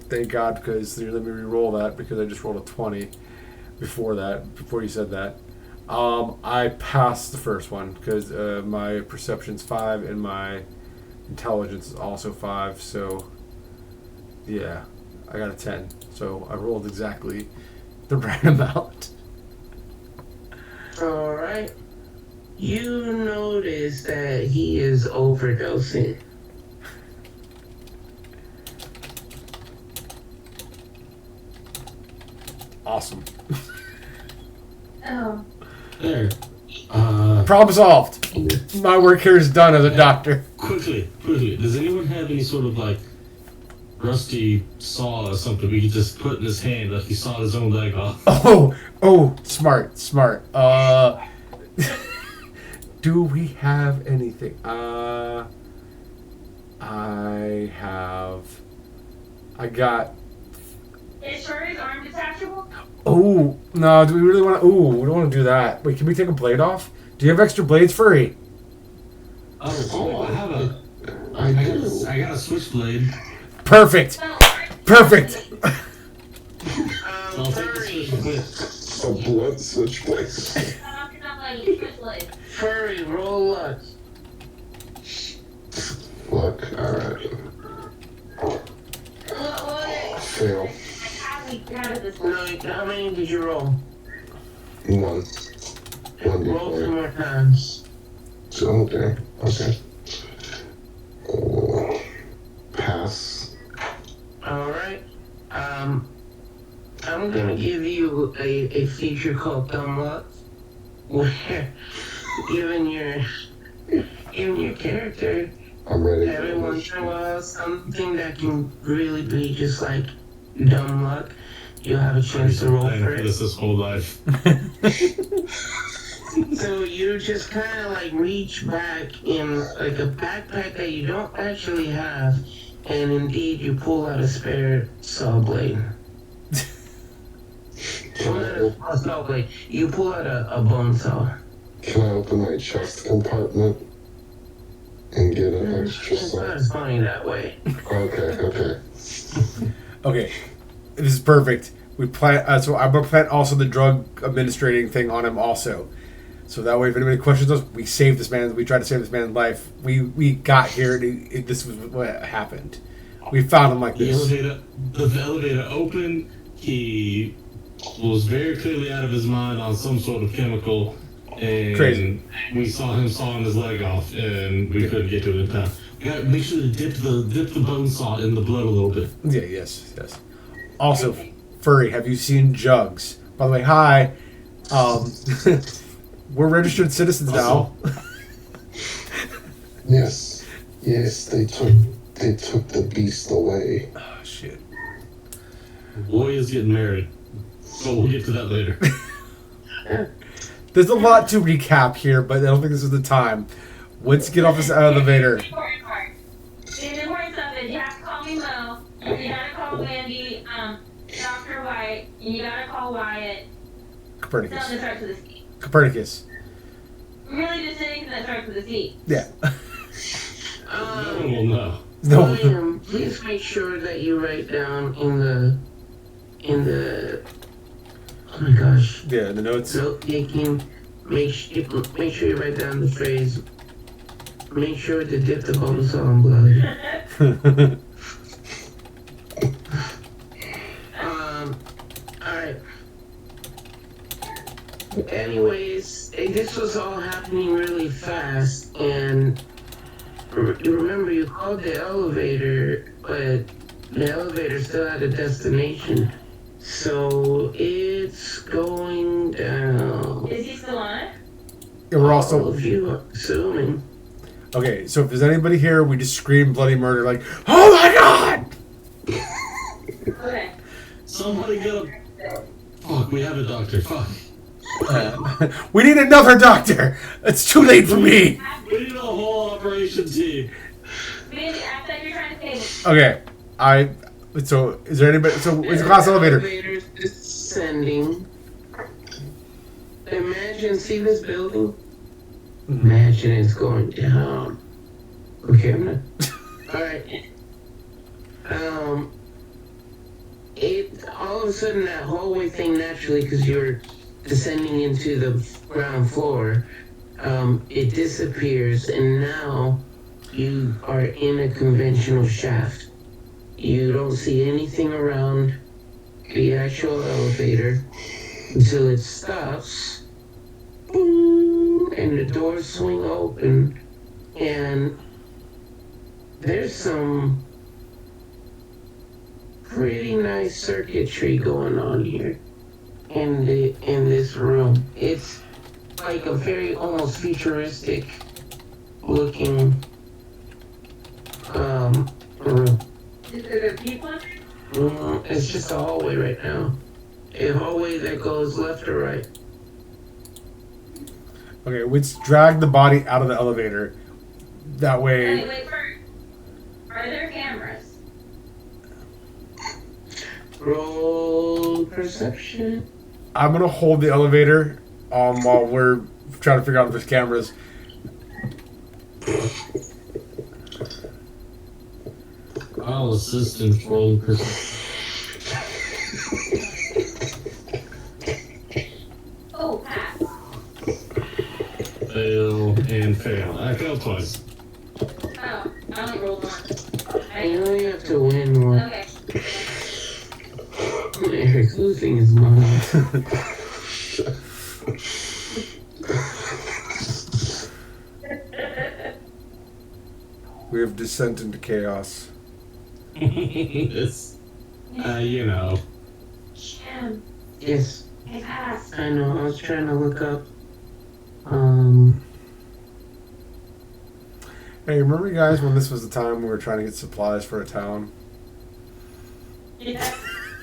thank God, because they let me re-roll that because I just rolled a 20 before you said that. I passed the first one because my perception's 5 and my intelligence is also 5. So, yeah, I got a 10. So I rolled exactly the right amount. All right. You notice that he is overdosing. Awesome. Oh. There. Problem solved. My work here is done as a doctor. Quickly. Does anyone have any sort of like rusty saw or something we could just put in his hand like he sawed his own leg off? Oh, smart. Do we have anything? I got. Is Shuri's arm detachable? Oh, no, do we really want to? Ooh, we don't want to do that. Wait, can we take a blade off? Do you have extra blades, Furry? Oh, I have I do. I got a switchblade. Perfect. Well, Perfect. I'll take the Furry, switchblade. A blood switchblade. I'm not letting you switch blades. Furry, roll luck. Look, alright. What? Fail. How we got out of this? No, how many did you roll? 1. 1 Roll 2 D4. more times. So, okay. Oh, pass. All right. I'm gonna give you a feature called Dumb Luck, where given your character, I'm ready every for once this. in a while, something that can really be just like dumb luck, you'll have a chance to roll for it. This whole life. So you just kind of like reach back in like a backpack that you don't actually have, and indeed you pull out a spare saw blade. Can Well, I, not a saw blade. You pull out a bone saw. can I open my chest compartment and get an extra It's not saw? as funny that way. Okay. Okay, this is perfect. We plant. So I'm gonna plant also the drug administrating thing on him also. So that way, if anybody questions us, we save this man. We try to save this man's life. We got here. And this was what happened. We found him like The this. elevator opened. He was very clearly out of his mind on some sort of chemical, and Crazy. we saw him sawing his leg off, and we couldn't get to it in time. We gotta make sure to dip the bone saw in the blood a little bit. Yeah, yes. Also, Furry, have you seen Jugs? By the way, hi. We're registered citizens now. Yes, they took the beast away. Oh, shit. Boy is getting married, so we'll get to that later. There's a lot to recap here, but I don't think this is the time. Let's get off this elevator. The important stuff is you have to call me Mo, you gotta call Wendy, Dr. White, and you gotta call Wyatt. Copernicus. Something that starts with a C. Copernicus. Really just anything that starts with a C. Yeah. No one will know. No. William, please make sure that you write down in the oh my gosh, Yeah, the notes. note taking, make sure you write down the phrase, make sure to dip the bone saw in blood. Alright. Anyways, this was all happening really fast, and you remember you called the elevator, but the elevator still had a destination. So it's going down. Is he still on it? And we're All also of you assuming. okay. So if there's anybody here, we just scream bloody murder, like, "Oh my god!" Okay. Somebody get a. Fuck, we have a doctor. Fuck. We need another doctor. It's too late for me. We need a whole operation team. Mandy, I thought you were trying to say Okay, So is there anybody? So it's a glass elevator. Elevator's descending. Imagine, see this building? Imagine it's going down. Okay, I'm not. Alright. It all of a sudden that hallway thing naturally, because you're descending into the ground floor, it disappears, and now you are in a conventional shaft. You don't see anything around the actual elevator until it stops. Boom, and the doors swing open, and there's some pretty nice circuitry going on here in this room. It's like a very almost futuristic looking room. Is there people in there? It's just a hallway right now. A hallway that goes left or right. Okay, let's drag the body out of the elevator. That way. Wait, first. Are there cameras? Roll perception. I'm gonna hold the elevator while we're trying to figure out if there's cameras. I'll assist in rolling perception. Oh, pass. Fail and fail. I failed twice. Oh, I only rolled one. You only have to win one. Okay. Eric's losing his mind. We have descent into chaos. It's, you know. Jim, Yes, I passed. I know. I was trying to look up. Hey, remember you guys when this was the time we were trying to get supplies for a town? Yeah.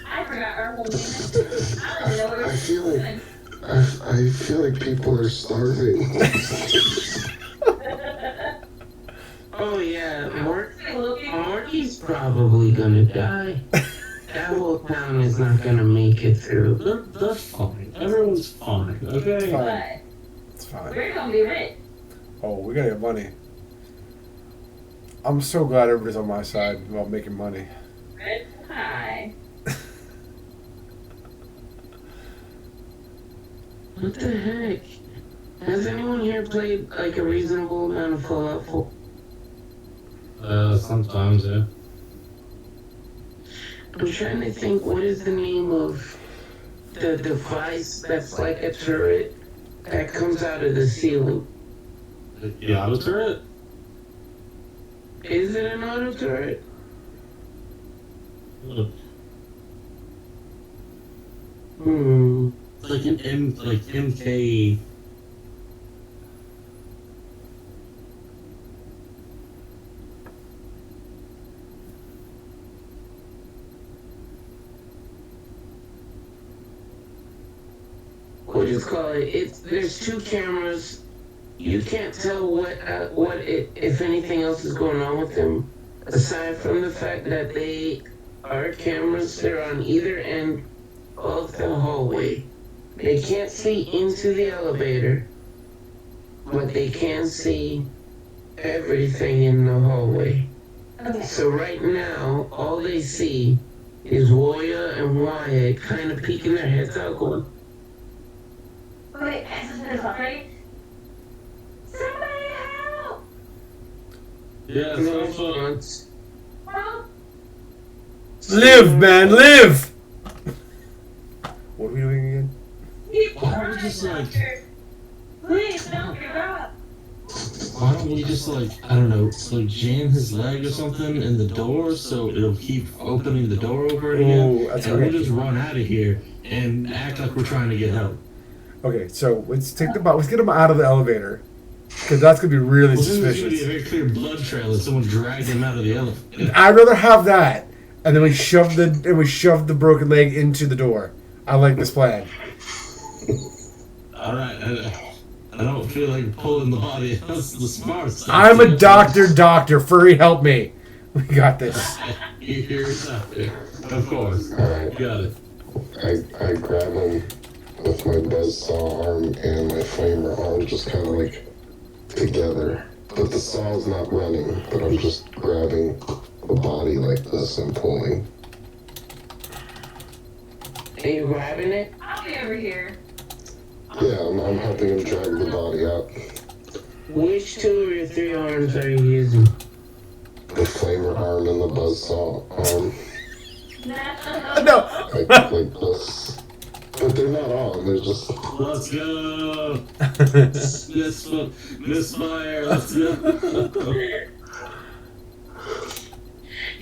I forgot our whole thing. I don't even know what I we're feel like doing. I feel like people are starving. Oh yeah, Look at Marky's probably gonna die. That whole town is not gonna make it through. They're fine. Everyone's fine, okay? Fine. but It's fine. we're gonna be rich. Oh, we gotta get money. I'm so glad everybody's on my side about making money. Rich pie. What the heck? Has anyone here played like a reasonable amount of Fallout 4? Sometimes, yeah. I'm trying to think, what is the name of the device that's like a turret that comes out of the ceiling. The auto turret? Is it an auto turret? Hmm. It's like an MK. What do you call it? There's two cameras. You can't tell if anything else is going on with them, aside from the fact that they are cameras. They're on either end of the hallway. They can't see into the elevator, but they can see everything in the hallway. Okay. So right now, all they see is Woya and Wyatt kind of peeking their heads out, going, Wait, sorry. Somebody help! Yeah, "No so response." Help! Live, man, live! What are we doing again? Why don't we just like? Please don't give up. Why don't we just like, I don't know, like jam his leg or something in the door so it'll keep opening the door over it again, Oh, that's and we'll okay. just run out of here and act like we're trying to get help. Okay, so let's take let's get him out of the elevator, because that's gonna be really Well, then there's gonna be a suspicious. very clear blood trail if someone dragged him out of the elevator. I'd rather have that, and then we shove the broken leg into the door. I like this plan. All right, I don't feel like pulling the body. That's the smart side. I'm a doctor. Furry, help me. We got this. Here's out there. Of course. Alright, You got it. I grab him with my buzzsaw arm and my flamer arm just kind of like together. But the saw's not running, but I'm just grabbing the body like this and pulling. Are you grabbing it? I'll be over here. Yeah, I'm helping him drag the body out. Which two of your three arms are you using? The flamer arm and the buzzsaw arm. No. Like this. But they're not on, they're just. Let's go. Misfire. Let's go.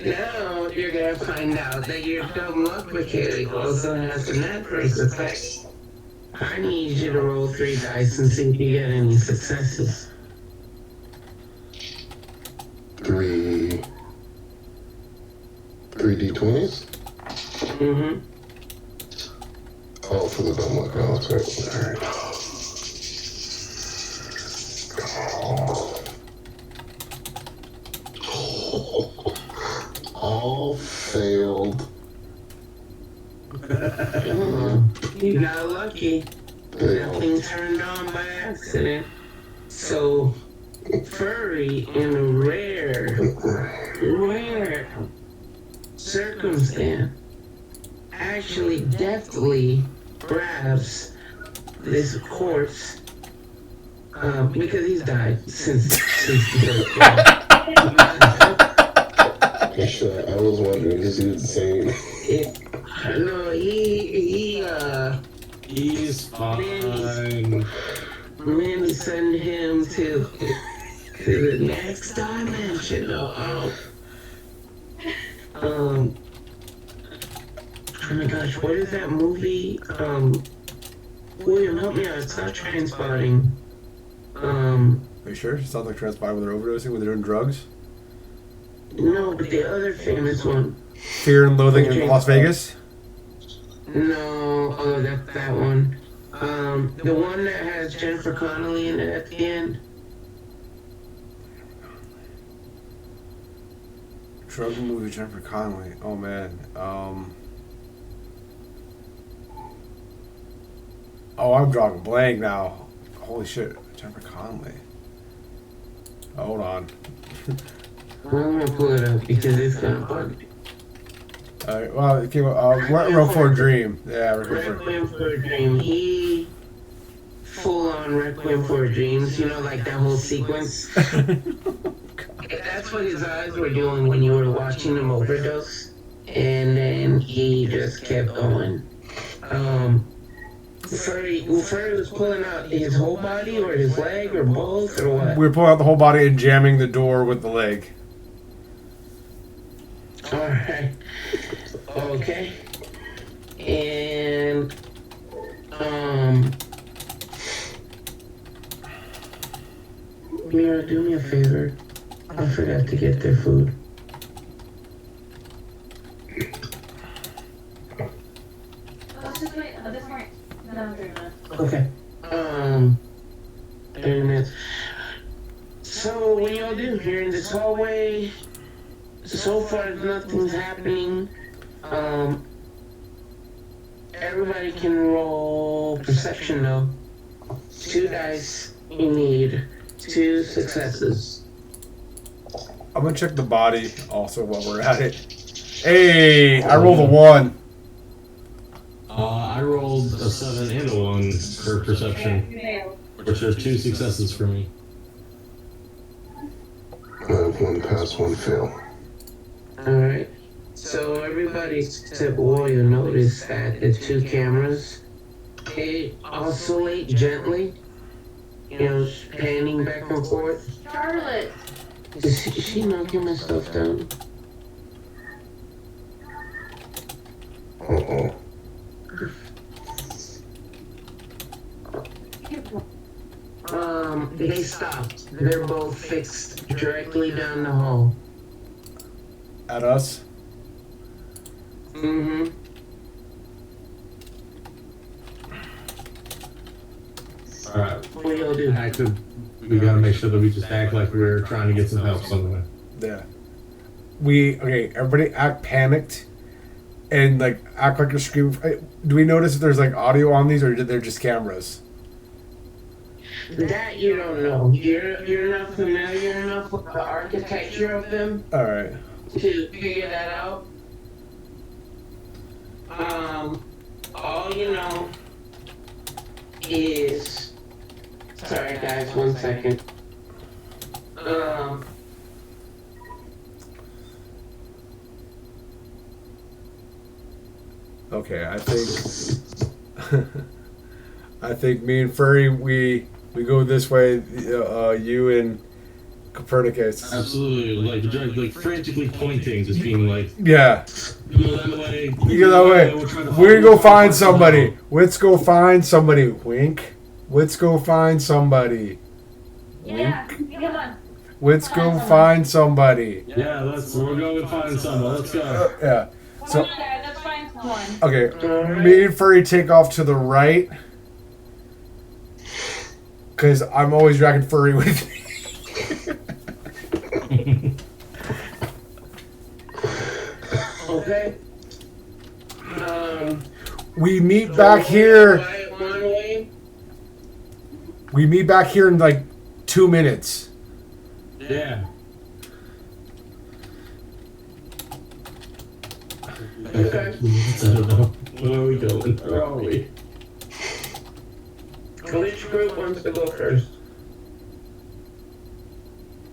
Now you're gonna find out that your dumb luck mechanic also has an adverse effect. I need you to roll 3 dice and see if you get any successes. 3 D20s? Mm-hmm. Oh, for the dumb luck. Oh, that's right. Alright. All failed. You got lucky. Nothing turned on by accident. So, Furry, in a rare circumstance, actually deftly grabs this corpse, because he's died since the birth. Sure, I was wondering because he didn't say No, He's fine. Mandy send him to the next dimension. Oh my gosh, what is that movie? William, help me out. It's not Trainspotting. Are you sure? It sounds like Transpire when they're overdosing, when they're doing drugs. No, but the other famous one. Fear and Loathing in Las Vegas. No, oh, that's that one. The one that has Jennifer Connelly in it at the end. Drug movie Jennifer Connelly. Oh man. Oh, I'm drawing a blank now. Holy shit, Jennifer Connelly. Hold on. I'm gonna pull it up because it's gonna bug me. Alright, well, it came up. Requiem for a Dream. Yeah, Requiem for a Dream. He full on Requiem for a Dreams. You know, like that whole sequence. That's what his eyes were doing when you were watching him overdose, and then he just kept going. Furry was pulling out his whole body or his leg or both or what? We're pulling out the whole body and jamming the door with the leg. Alright. Okay. And Mira, do me a favor. I forgot to get their food. Let's just wait. This morning. No, 3 minutes. Okay. 30 minutes. So what y'all do here in this hallway? So far nothing's happening. Everybody can roll perception though. 2 dice. You need 2 successes. I'm gonna check the body also while we're at it. Hey, I rolled a 1. I rolled a 7 and a 1 for perception, which are 2 successes for me. I have 1 pass, 1 fail. Alright. So everybody except Warrior notice that the 2 cameras, they oscillate gently. You know, panning back and forth. Charlotte. Is she knocking my stuff down? Uh-oh. They stopped. They're both fixed directly down the hall. At us? Mm-hmm. Alright, What y'all do? we gotta make sure that we just act like we're trying to get some help somewhere. Yeah. Everybody act panicked and like act like you're screaming. Do we notice if there's like audio on these or they're just cameras? That you don't know. You're not familiar enough with the architecture of them Alright. to figure that out. All you know is, sorry guys, 1 second. Okay, I think I think me and Furry we go this way. You and Copernicus. Absolutely, like frantically pointing, just being like, Yeah, go that way. you go that way. We're trying to We're gonna go follow find the somebody. Let's go find somebody. Wink. Let's go find somebody. Yeah. Come on. Let's go find somebody. Yeah, we're going to find someone. Let's go. Yeah. So Come on, guys. Let's find someone. okay, me and Furry take off to the right. Cause I'm always dragging Furry with me. Okay. We meet back here. One way. We meet back here in like 2 minutes. Yeah. Okay. I don't know. Where are we going? Where are we? Which group wants to go first?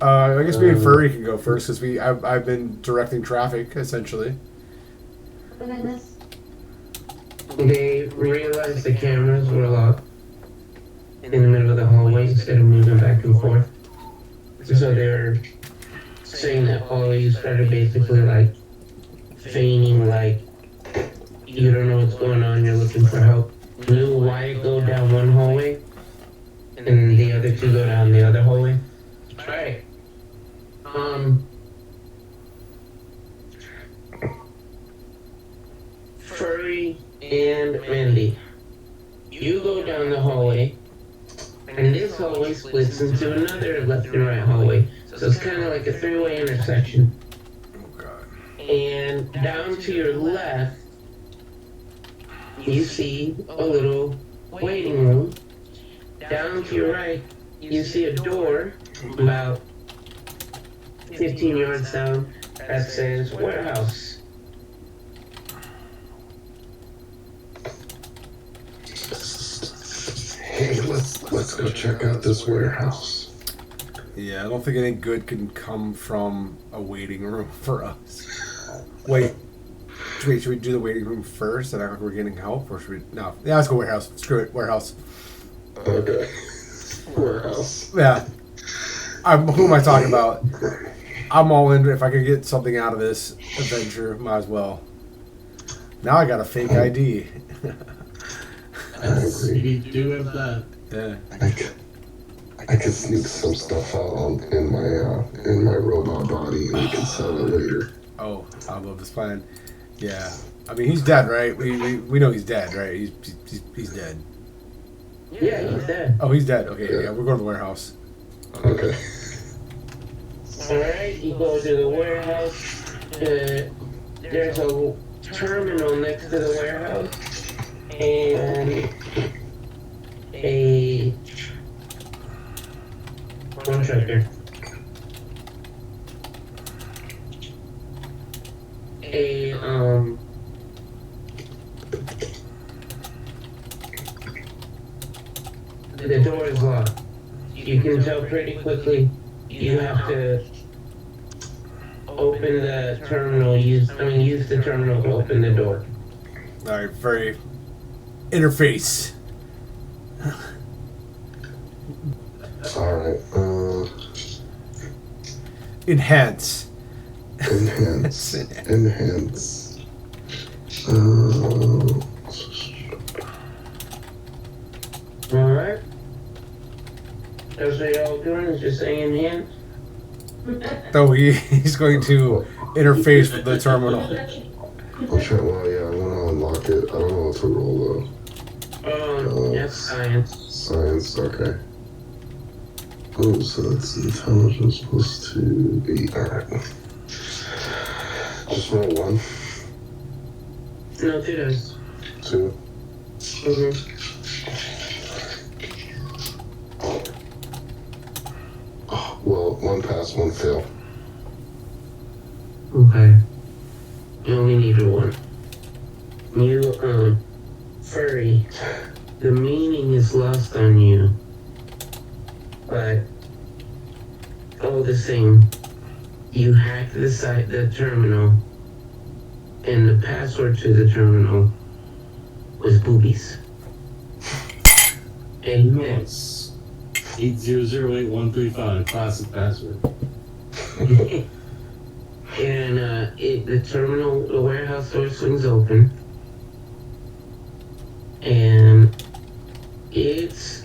I guess me and Furry can go first because I've been directing traffic essentially. Oh, goodness. They realized the cameras were locked in the middle of the hallway instead of moving back and forth. So they're saying that all of you started basically like feigning like you don't know what's going on, you're looking for help. You Wyatt go down one hallway and the other 2 go down the other hallway. Alright. Furry and Mandy, you go down the hallway, and this hallway splits into another left and right hallway. So it's kind of like a 3-way intersection. Oh god. And down to your left, you see a little waiting room. Down to your right, you see a door about 15 yards down that says warehouse. Hey, let's go check out this warehouse. Yeah, I don't think anything good can come from a waiting room for us. Wait. Should we do the waiting room first and act like we're getting help, or should we? No. Yeah, let's go warehouse. Screw it, warehouse. Okay. Warehouse. Yeah. Who am I talking about? I'm all in. If I could get something out of this adventure, might as well. Now I got a fake ID. Yes, you do have that. Yeah. I can sneak some stuff out in my robot body, and we can sell it later. Oh, I love this plan. Yeah. I mean, he's dead, right? We know he's dead, right? He's dead. Yeah, he's dead. Oh, he's dead. Okay, yeah, we're going to the warehouse. Okay. Alright, you go to the warehouse. There's a terminal next to the warehouse. And a contractor. The door is locked. You can tell pretty quickly. You have to open the terminal. Use the terminal to open the door. All right, very interface. Alright, Enhance. enhance. Enhance. Alright. That's what y'all doing, is just saying hands? So he's going to interface with the terminal. I'm trying, well, yeah, I want to unlock it. I don't know what to roll though. That's science. Science, okay. Oh, so that's intelligence plus 2, 8. Alright. Just roll 1, No, 2 dice. 2. Mm-hmm. Oh, well, 1 pass, 1 fail. Okay. You only need 1. You, furry. The meaning is lost on you. But, all the same, you hacked the terminal, and the password to the terminal was boobies. Amen. Yes. 8008135, classic password. And the warehouse door swings open, and it's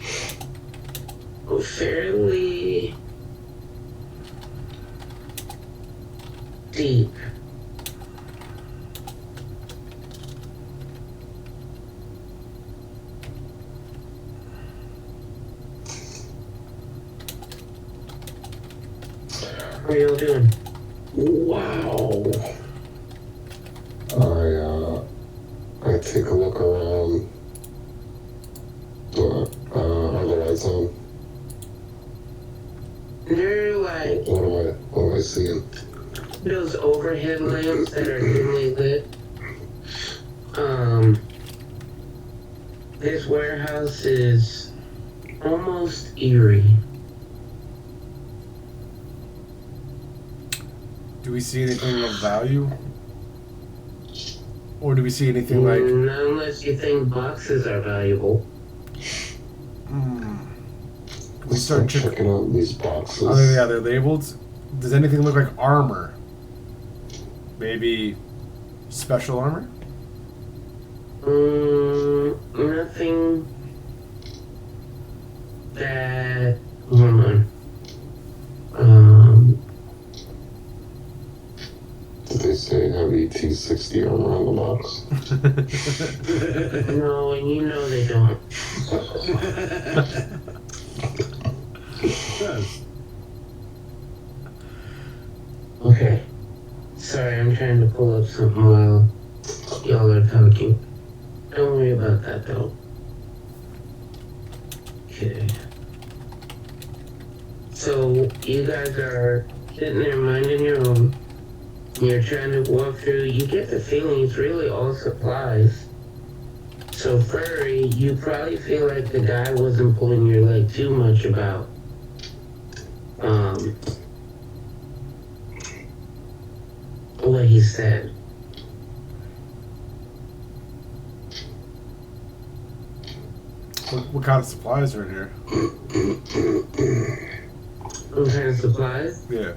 fairly deep. What are y'all doing? Wow. I take a look around. Are the lights on? They're like What am I seeing? those overhead lamps that are dimly lit. This warehouse is almost eerie. Do we see anything of value? Or do we see anything like... Not unless you think boxes are valuable. We start checking out these boxes. Oh, yeah, they're labeled. Does anything look like armor? Maybe special armor? Nothing that... Hold on. Did they say heavy T60 armor on the box? No, and you know they don't. Yes. Okay. Sorry, I'm trying to pull up something while y'all are talking. Don't worry about that, though. Okay. So, you guys are sitting there minding your own. You're trying to walk through. You get the feeling it's really all supplies. So, Furry, you probably feel like the guy wasn't pulling your leg too much about what he said. What kind of supplies are in here? What kind of supplies? Yeah.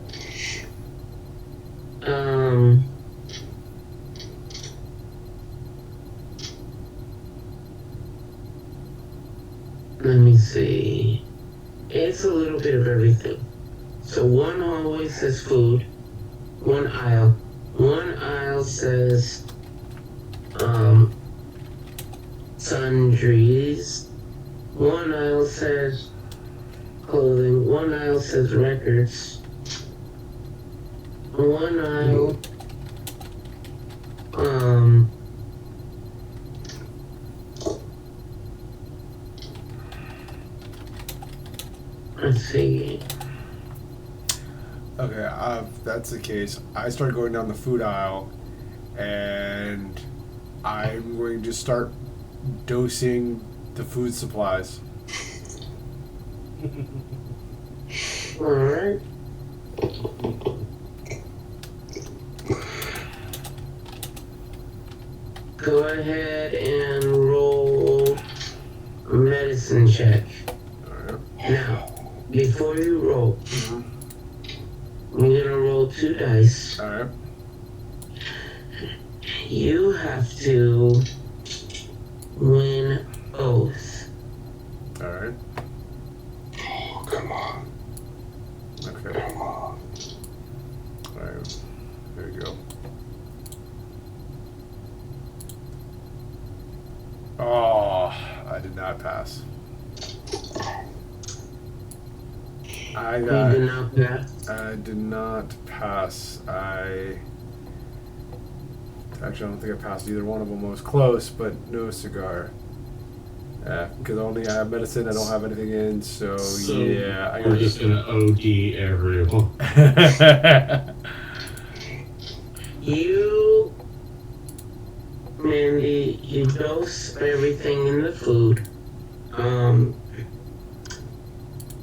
Let me see. It's a little bit of everything. So one hallway says food. One aisle. One aisle says, sundries. One aisle says clothing. One aisle says records. One aisle, let's see. Okay, if that's the case, I start going down the food aisle, and I'm going to start dosing the food supplies. Alright. Go ahead and roll a medicine check. Alright. Now, before you roll, Mm-hmm. I'm gonna roll 2 dice. Alright. You have to win both. Alright. Oh, come on. Okay. Come on. Alright. There you go. Oh, I did not pass. I You got. did not pass. I did not pass. Actually, I don't think I passed either one of them. I was close, but no cigar. Yeah, because only I have medicine. I don't have anything in, so yeah. We're just gonna OD everyone. You, Mandy, you dose everything in the food.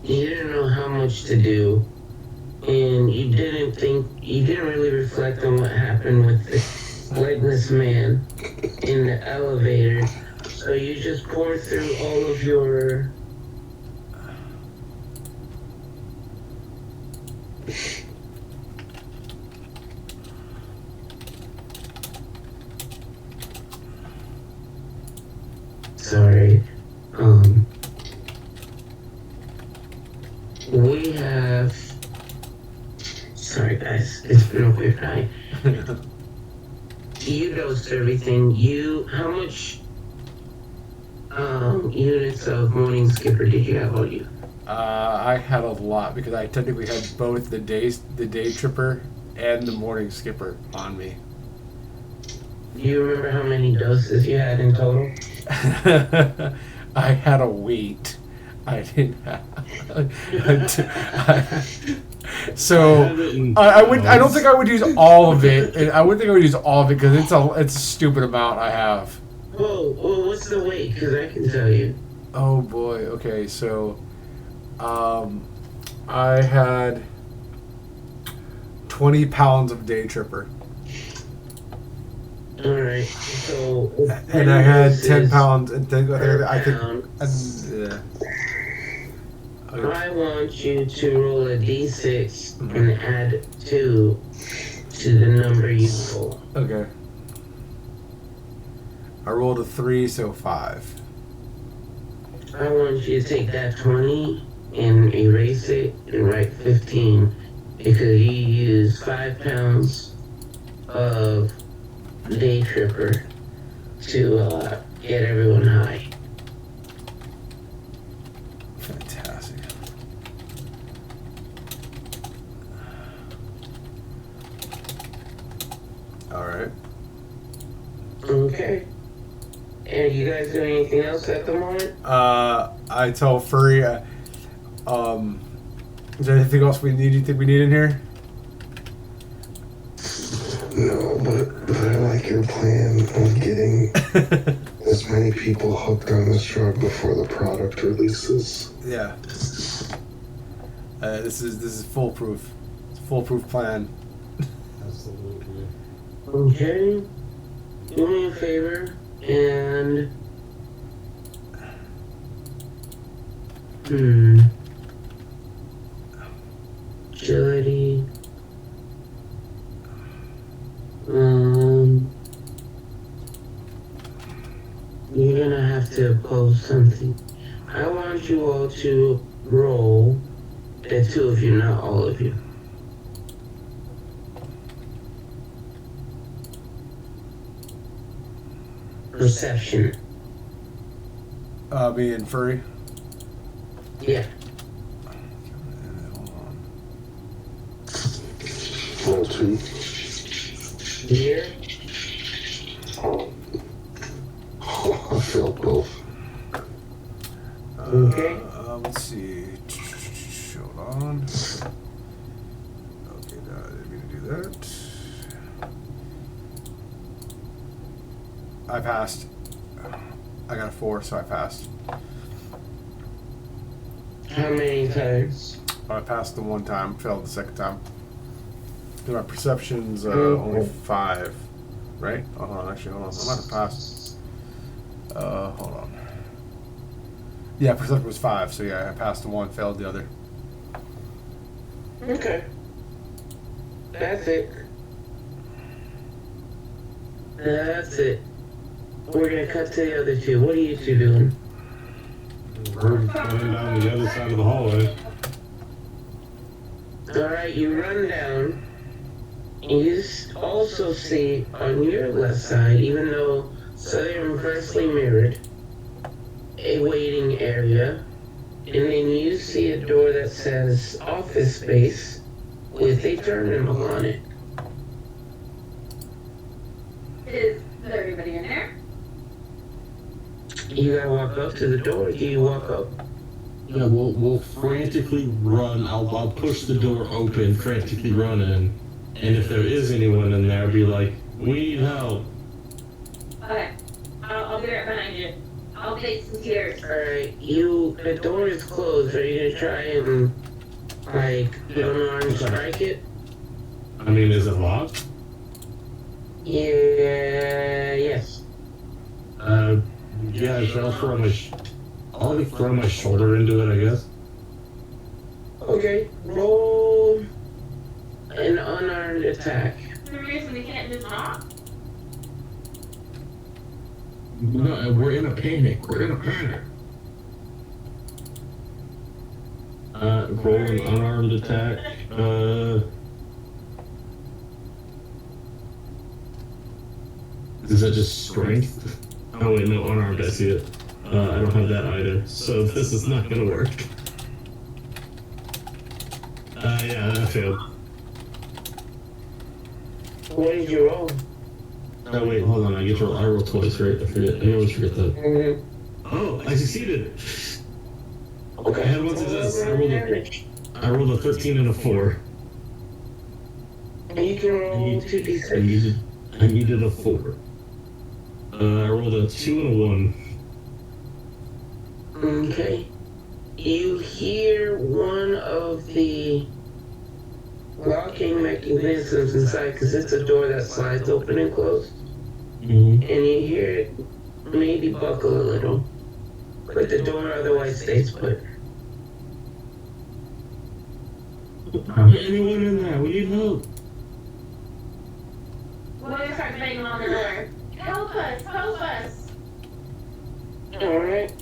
You didn't know how much to do, and you didn't really reflect on what happened with the legless man in the elevator. So you just pour through all of your sorry. We have. Sorry, guys. It's been a weird night. You dosed everything. How much units of morning skipper did you have on you? I had a lot because I technically had both the day tripper and the morning skipper on me. Do you remember how many doses you had in total? I had a weight. I didn't have. So I don't think I would use all of it. I wouldn't think I would use all of it because it's a stupid amount I have. Well, what's the weight? Because I can tell you. Oh boy. Okay, so I had 20 pounds of day tripper. All right. So. And I had 10 pounds. And I think. Yeah. I want you to roll a d6 and add 2 to the number you roll. Okay. I rolled a 3, so 5. I want you to take that 20 and erase it and write 15 because you used 5 pounds of day tripper to get everyone high. Fantastic. All right. Okay. And you guys doing anything else at the moment? I tell Furry, is there anything else we need? You think we need in here? No, but I like your plan of getting as many people hooked on this drug before the product releases. Yeah. This is foolproof. It's a foolproof plan. Absolutely. Okay. Do me a favor and Agility. You're gonna have to post something. I want you all to roll. The two of you, not all of you. Perception. Me and Furry. Yeah. Hold on. Roll 2. Here. I failed both. Okay. Let's see. Hold on. Okay, no, I didn't mean to do that. I passed. I got a 4, so I passed. How many times? I passed the one time, failed the second time. And my perception's Okay. only 5, right? Oh, hold on, actually, hold on. I might have passed. Hold on. Yeah, perception was 5, so yeah, I passed the one, failed the other. Okay. That's it. That's it. We're gonna cut to the other two. What are you two doing? We're running down the other side of the hallway. Alright, you run down. And you also see on your left side, even though so they're inversely mirrored, a waiting area. And then you see a door that says office space with a terminal on it. Is everybody in there? You gotta walk up to the door. Do you walk up? Yeah, we'll frantically run. I'll push the door open, frantically run in. And if there is anyone in there, be like, we need help. Okay. I'll be right behind you. I'll take some tears. Alright, the door is closed. Are you gonna try and, like, unarmed strike it? I mean, is it locked? Yeah, yes. Yeah, I'll throw I'll throw my shoulder into it, I guess. Okay, roll an unarmed attack. The reason we can't just knock? No, we're in a panic. Roll an unarmed attack. Is that just strength? Oh wait, no, unarmed, I see it. I don't have that either, so this is not gonna work. Yeah, I failed. What did you roll? Oh wait, hold on, I roll twice, right? I forget, I always forget that. Mm-hmm. Oh, I succeeded! Okay. I had one success. I rolled a 13 and a 4. And you can roll 2d6. I needed a 4. I rolled a 2 and a 1. Okay. You hear one of the locking mechanisms inside, because it's a door that slides open and closed. Mm-hmm. And you hear it maybe buckle a little, but the door otherwise stays put. Anyone in there? We need help. We're gonna start banging on the door. Help us! Help us! Alright.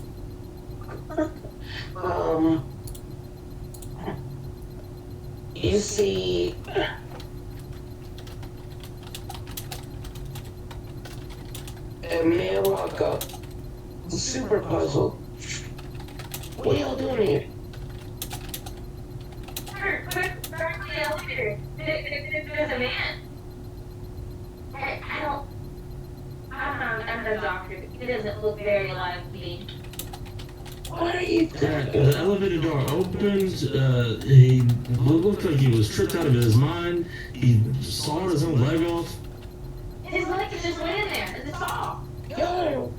You see a man walk up, super puzzled. What are y'all doing here? Quick, start the elevator. There's a man. I'm no doctor. He doesn't look very lively. What are you The doing? elevator door opened. He looked like he was tripped out of his mind. He sawed his own leg off. His leg is just went in there, in the saw. Yo,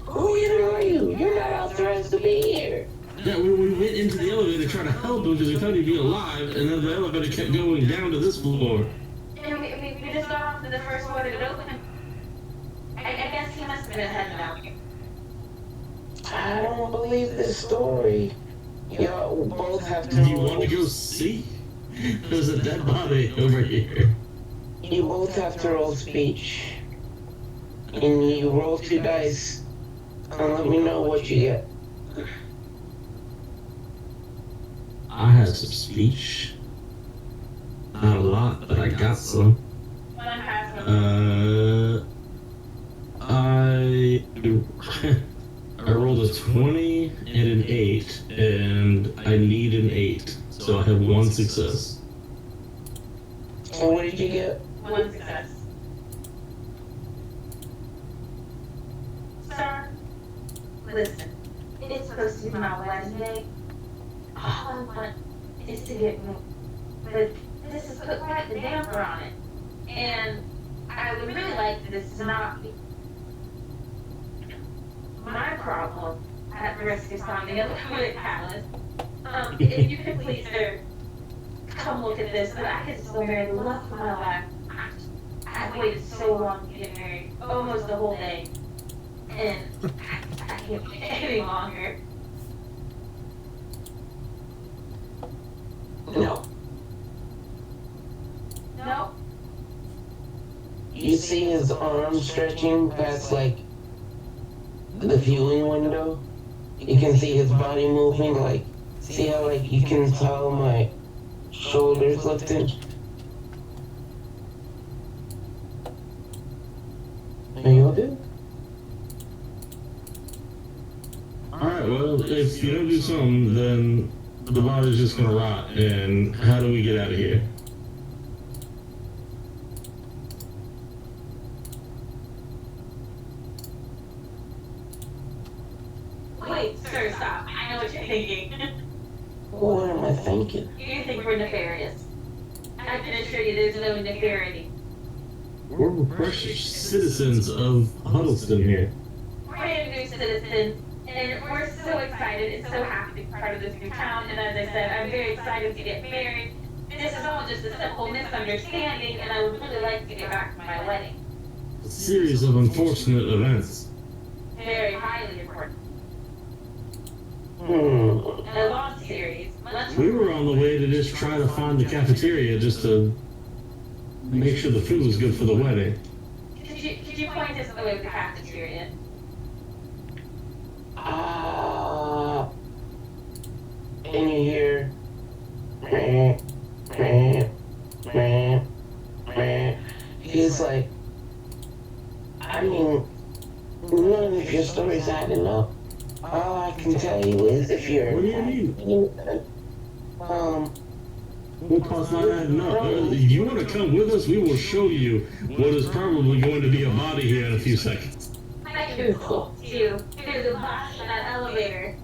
who even are you? You're not authorized to be here. Yeah, we went into the elevator trying to help him because we thought he'd be alive, and then the elevator kept going down to this floor. And we just got off to the first floor to get open. I guess he must have been heading out. I don't believe this story. Y'all both have to Do you want to roll. go see? There's a dead body over here. You both have to roll speech. And you roll 2 dice. And let me know what you get. I have some speech. Not a lot, but I got some. One has one. I rolled a 20 and an 8, and I need an 8, so I have 1 success. And what did you get? One success. Sir, listen. It's supposed to be my wedding day. All I want is to get married. But this has put quite the damper on it. And I would really like this to not be my problem at the risk of sounding a little bit callous. If you could please, sir, come look at this, but I could still marry the love of my life. I've waited so long to get married, almost the whole day. And I can't wait any longer. No. No? You see his arm stretching past, like, the viewing window? You can see his body moving, like, see how, like, you can tell my shoulders lifting? Are you okay? Alright, well, if you don't do something, then the body's just gonna rot, and how do we get out of here? Wait, sir, stop. I know what you're thinking. What am I thinking? You think we're nefarious. I can assure you there's no nefariety. We're precious citizens of Huddleston here. Brand new citizens, and we're so excited and so happy to be part of this new town. And as I said, I'm very excited to get married. This is all just a simple misunderstanding, and I would really like to get back to my wedding. A series of unfortunate events. Very highly important. Hmm. A long series. Much We were on the way to just try to find the cafeteria just to make sure the food was good for the wedding. Could you point us the way to the cafeteria? And you hear, meh, meh, meh, meh. He's like, I mean, none of your stories adding up. All I can tell you is if you're, What do you mean? What part's not adding up? If you want to come with us, we will show you what is probably going to be a body here in a few seconds. I can talk to you through the box in that elevator.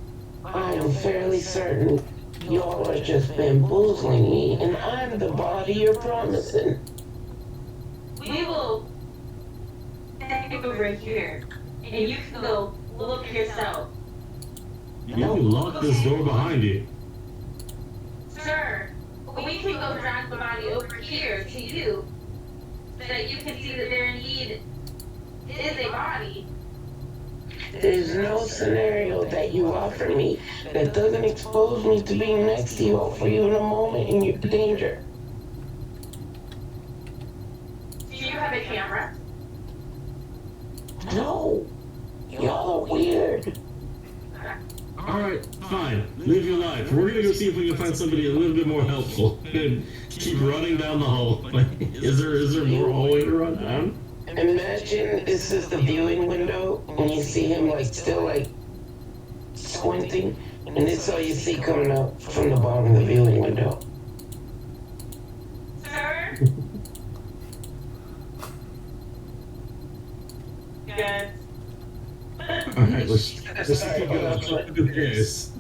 I am fairly certain y'all are just bamboozling me, and I'm the body you're promising. We will take over here, and you can go look yourself. You can lock this door behind you. Sir, we can go drag the body over here to you, so that you can see that there indeed is a body. There's no scenario that you offer me that doesn't expose me to being next to you for you in a moment in your danger. Do you have a camera? No, y'all are weird. Alright, fine. Live your life. We're gonna go see if we can find somebody a little bit more helpful. And keep running down the hall. Is there more hallway to run down? Imagine this is the viewing window, and you see him like still like squinting, and this is all you see coming up from the bottom of the viewing window. Sir? Good. Alright, let's keep going. Look at this.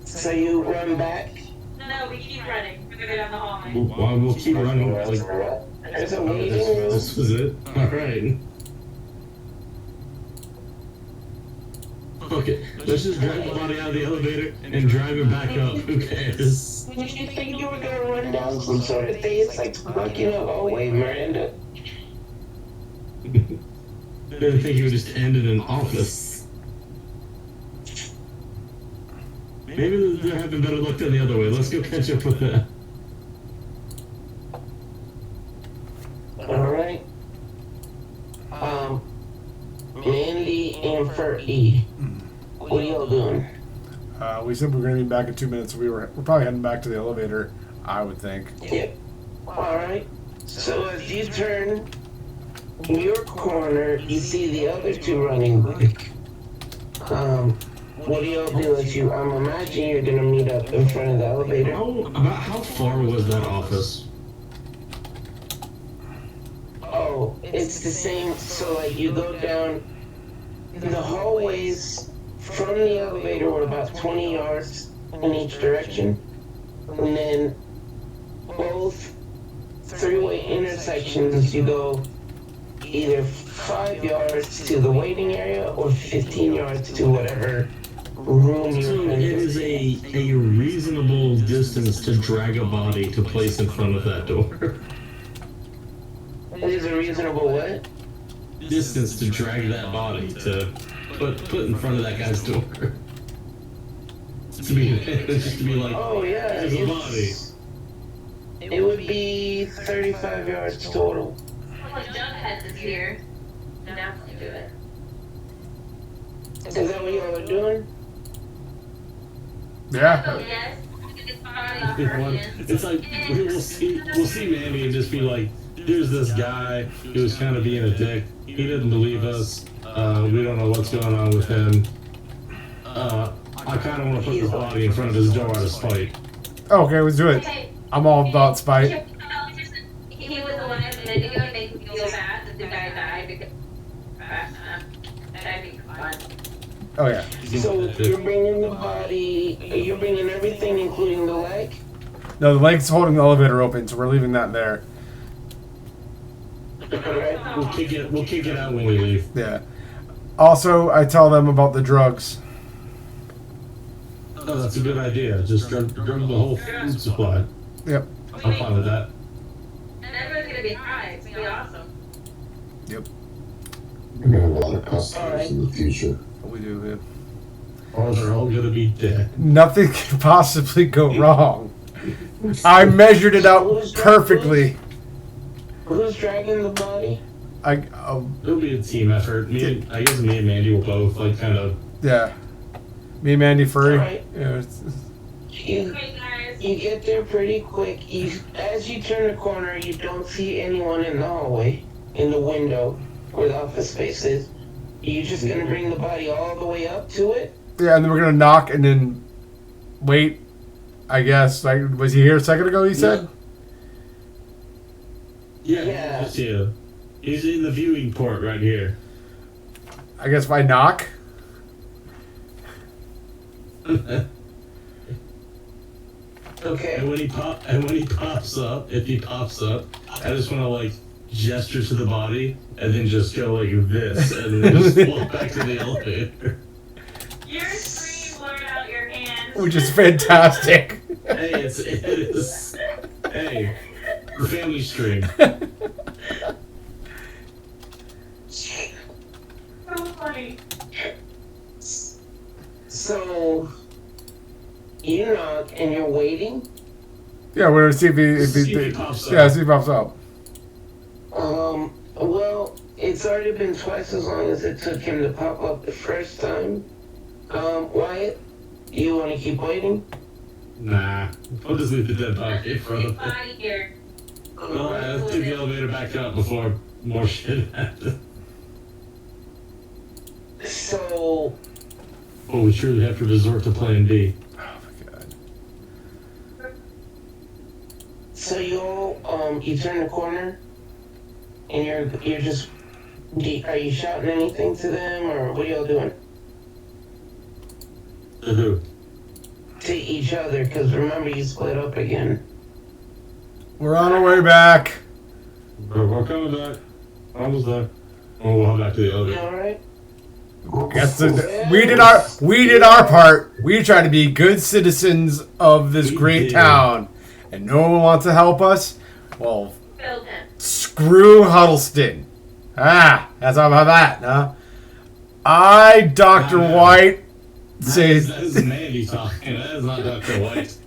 So you run back. No, we keep running. We're gonna go down the hallway. Well, we'll keep running. Like, There's a oh, waiting room. this was it? Alright. Fuck it. Let's just drag the body out of the elevator and drive it back up. Who cares? Did you think you were gonna run down some sort of thing? It's like blocking a hallway, Miranda. Didn't think it would just end in an office. Maybe they're having better luck than the other way. Let's go catch up with that. Alright. Mandy and Fergie. What are y'all doing? We said we were going to be back in 2 minutes. We're probably heading back to the elevator, I would think. Yep. Alright. So as you turn your corner, you see the other two running back. What do y'all do as you, I'm imagining you're gonna meet up in front of the elevator. How far was that office? Oh, it's the same, so like you go down, the hallways from the elevator were about 20 yards in each direction. And then both three-way intersections, you go either 5 yards to the waiting area or 15 yards to whatever room So you're it in. is a reasonable distance to drag a body to place in front of that door. It is a reasonable what? Distance to drag that body to put in front of that guy's door. To be just to be like, Oh yeah, there's a body. it would be 35 yards total. Like Jughead is here. And now can do it. Is that what y'all are doing? Yeah. Oh yes. It's like we'll see Mandy and just be like, here's this guy who was kind of being a dick. He didn't believe us. We don't know what's going on with him. I kind of want to put this body in front of his door out of spite. Okay, let's do it. Okay. I'm all about spite. He was the one that made me make me feel bad that the guy died because that'd be fun. Oh, yeah. So you're bringing the body, you're bringing everything including the leg? No, the leg's holding the elevator open, so we're leaving that there. Alright. We'll kick it out when we leave. Yeah. Also, I tell them about the drugs. Oh, that's a good idea. Just drug the whole food supply. Yep. I'm fine with that. And everyone's gonna be high. It's gonna be awesome. We're gonna have a lot of customers in the future. We do, yeah. Or they're all gonna be dead. Nothing can possibly go wrong. I measured it out perfectly. Who's dragging the body? It'll be a team effort. I guess me and Mandy will both like kind of. Yeah. Me and Mandy Furry. Alright. Yeah, You, Hey guys. you get there pretty quick. As you turn the corner, you don't see anyone in the hallway, in the window where the office space is. You just gonna bring the body all the way up to it? yeah, and then we're gonna knock and then wait. I guess. Like, was he here a second ago? He said. Yeah. Just here. He's in the viewing port right here. I guess if I knock. Okay. And when he pops up, if he pops up, I just want to like gesture to the body and then just go like this and then just walk back to the elevator. Your screen blurred out your hands. Which is fantastic. Hey, it is. Hey, the family stream. So funny. So you knock and you're waiting. Yeah, we're gonna see if See he if he pops up. yeah, see if he pops up. Well, it's already been twice as long as it took him to pop up the first time. Wyatt, you want to keep waiting? Nah, I'll just leave the dead body in front of him. Body here. Well, I have to take the elevator back up before more shit happens. So Oh, we surely have to resort to Plan B. Oh my god. So you turn the corner, and you're just, are you shouting anything to them, or what are y'all doing To who? to each other? Because remember, you split up again. We're on our way back. We're coming back. Almost there. Oh, we'll head back to the You elevator. all right? We did our part. We try to be good citizens of this We great did. town, and no one wants to help us. Well, Build him. screw Huddleston. That's all about that, huh? I, Dr. White, say. That is Mandy talking. That is not Dr. White.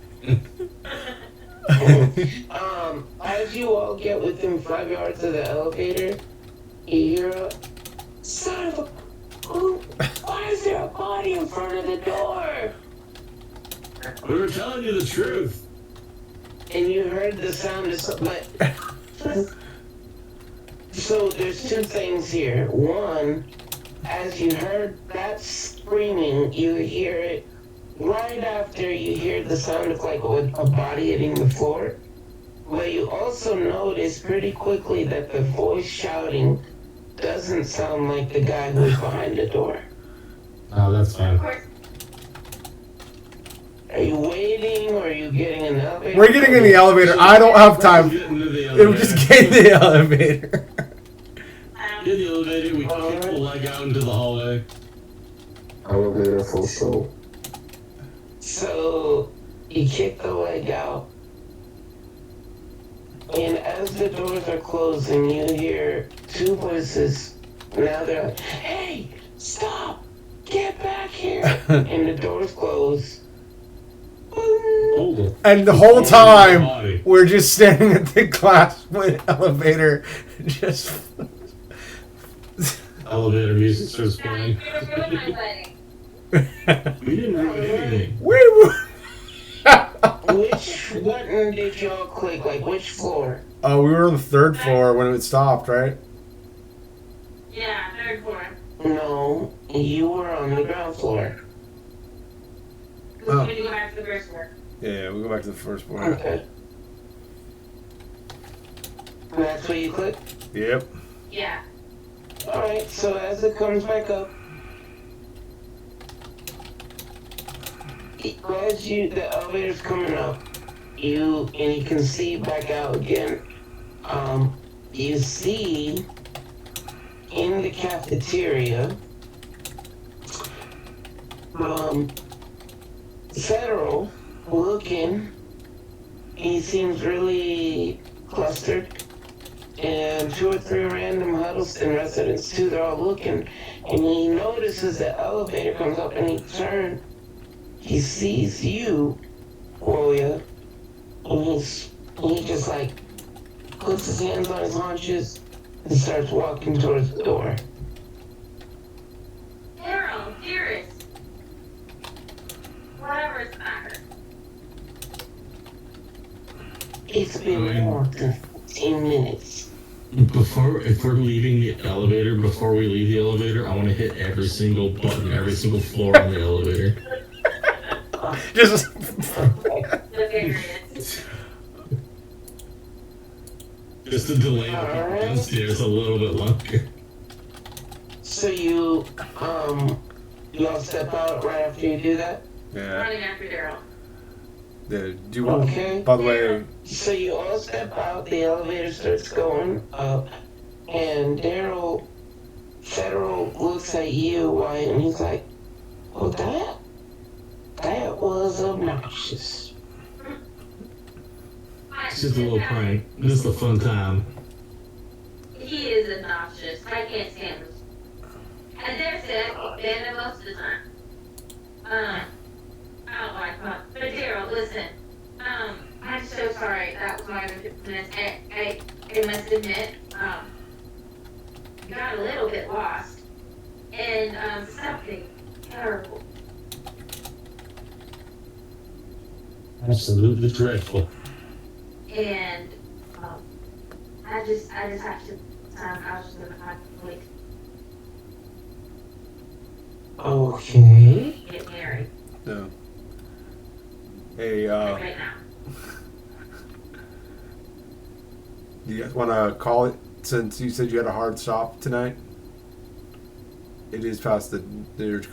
As you all get within 5 yards of the elevator, you hear a son of a. Why is there a body in front of the door? We were telling you the truth. And you heard the sound of but so there's two things here. One, as you heard that screaming, you hear it right after you hear the sound of like a body hitting the floor. But you also notice pretty quickly that the voice shouting doesn't sound like the guy who's behind the door. Oh, that's fine. Of course. Are you waiting or are you getting in the elevator? We're getting in the elevator. I don't have time. Get into the It'll elevator. just get in the elevator. Get in the elevator. We kick the leg out into the hallway. Elevator full show. So you kick the leg out. And as the doors are closing, you hear two voices. Now they're like, hey, stop! Get back here! And the doors close. Hold it. And the whole time, we're just standing at the glass with elevator. Just. Elevator music starts Now playing. you're gonna ruin my wedding. We didn't ruin anything. Which button did y'all click? Like, which floor? Oh, we were on the 3rd floor when it stopped, right? Yeah, 3rd floor. No, you were on the ground floor. We're gonna go back to the 1st floor. Yeah, we go back to the 1st floor. Okay. That's where you click? Yep. Yeah. Alright, so as it comes back up, as the elevator's coming up, you can see back out again. You see in the cafeteria, Federal looking. He seems really clustered. And 2 or 3 random Huddleston residents too, they're all looking. And he notices the elevator comes up and he turns. He sees you, Warrior, and he just like puts his hands on his haunches and starts walking towards the door. Daryl, dearest. Whatever is the matter. It's been more than 15 minutes. If we're leaving the elevator, before we leave the elevator, I want to hit every single button, every single floor on the elevator. Just. The variance. Just to delay the people downstairs a little bit longer. So y'all step out right after you do that? Yeah. Running after Daryl. Do you want? Okay. By the way, So you all step out, the elevator starts going up, and Federal looks at you, Wyatt, and he's like, well, that was obnoxious. It's just a little prank. Just a fun time. He is obnoxious. I can't stand him. I dare say I can stand him most of the time. I don't like him. But Daryl, listen. I'm so sorry. That was my minutes. I must admit, got a little bit lost. And, something terrible. Absolutely dreadful. And, I just have to, I was just gonna have to wait Okay. to get married no. Hey, right now. do you guys want to call it since you said you had a hard stop tonight? It is past the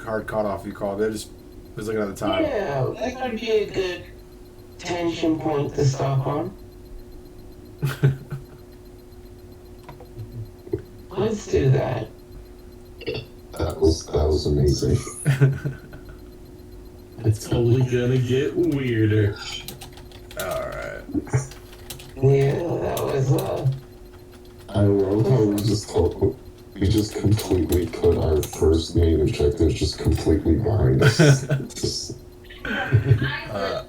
hard cutoff you called. I just was looking at the time. Yeah, that could be a good tension point to stop on. Let's do that. That was amazing. It's totally gonna get weirder. Alright. Yeah, that was I love how we just We just completely put our first main objective just completely behind us. Just, I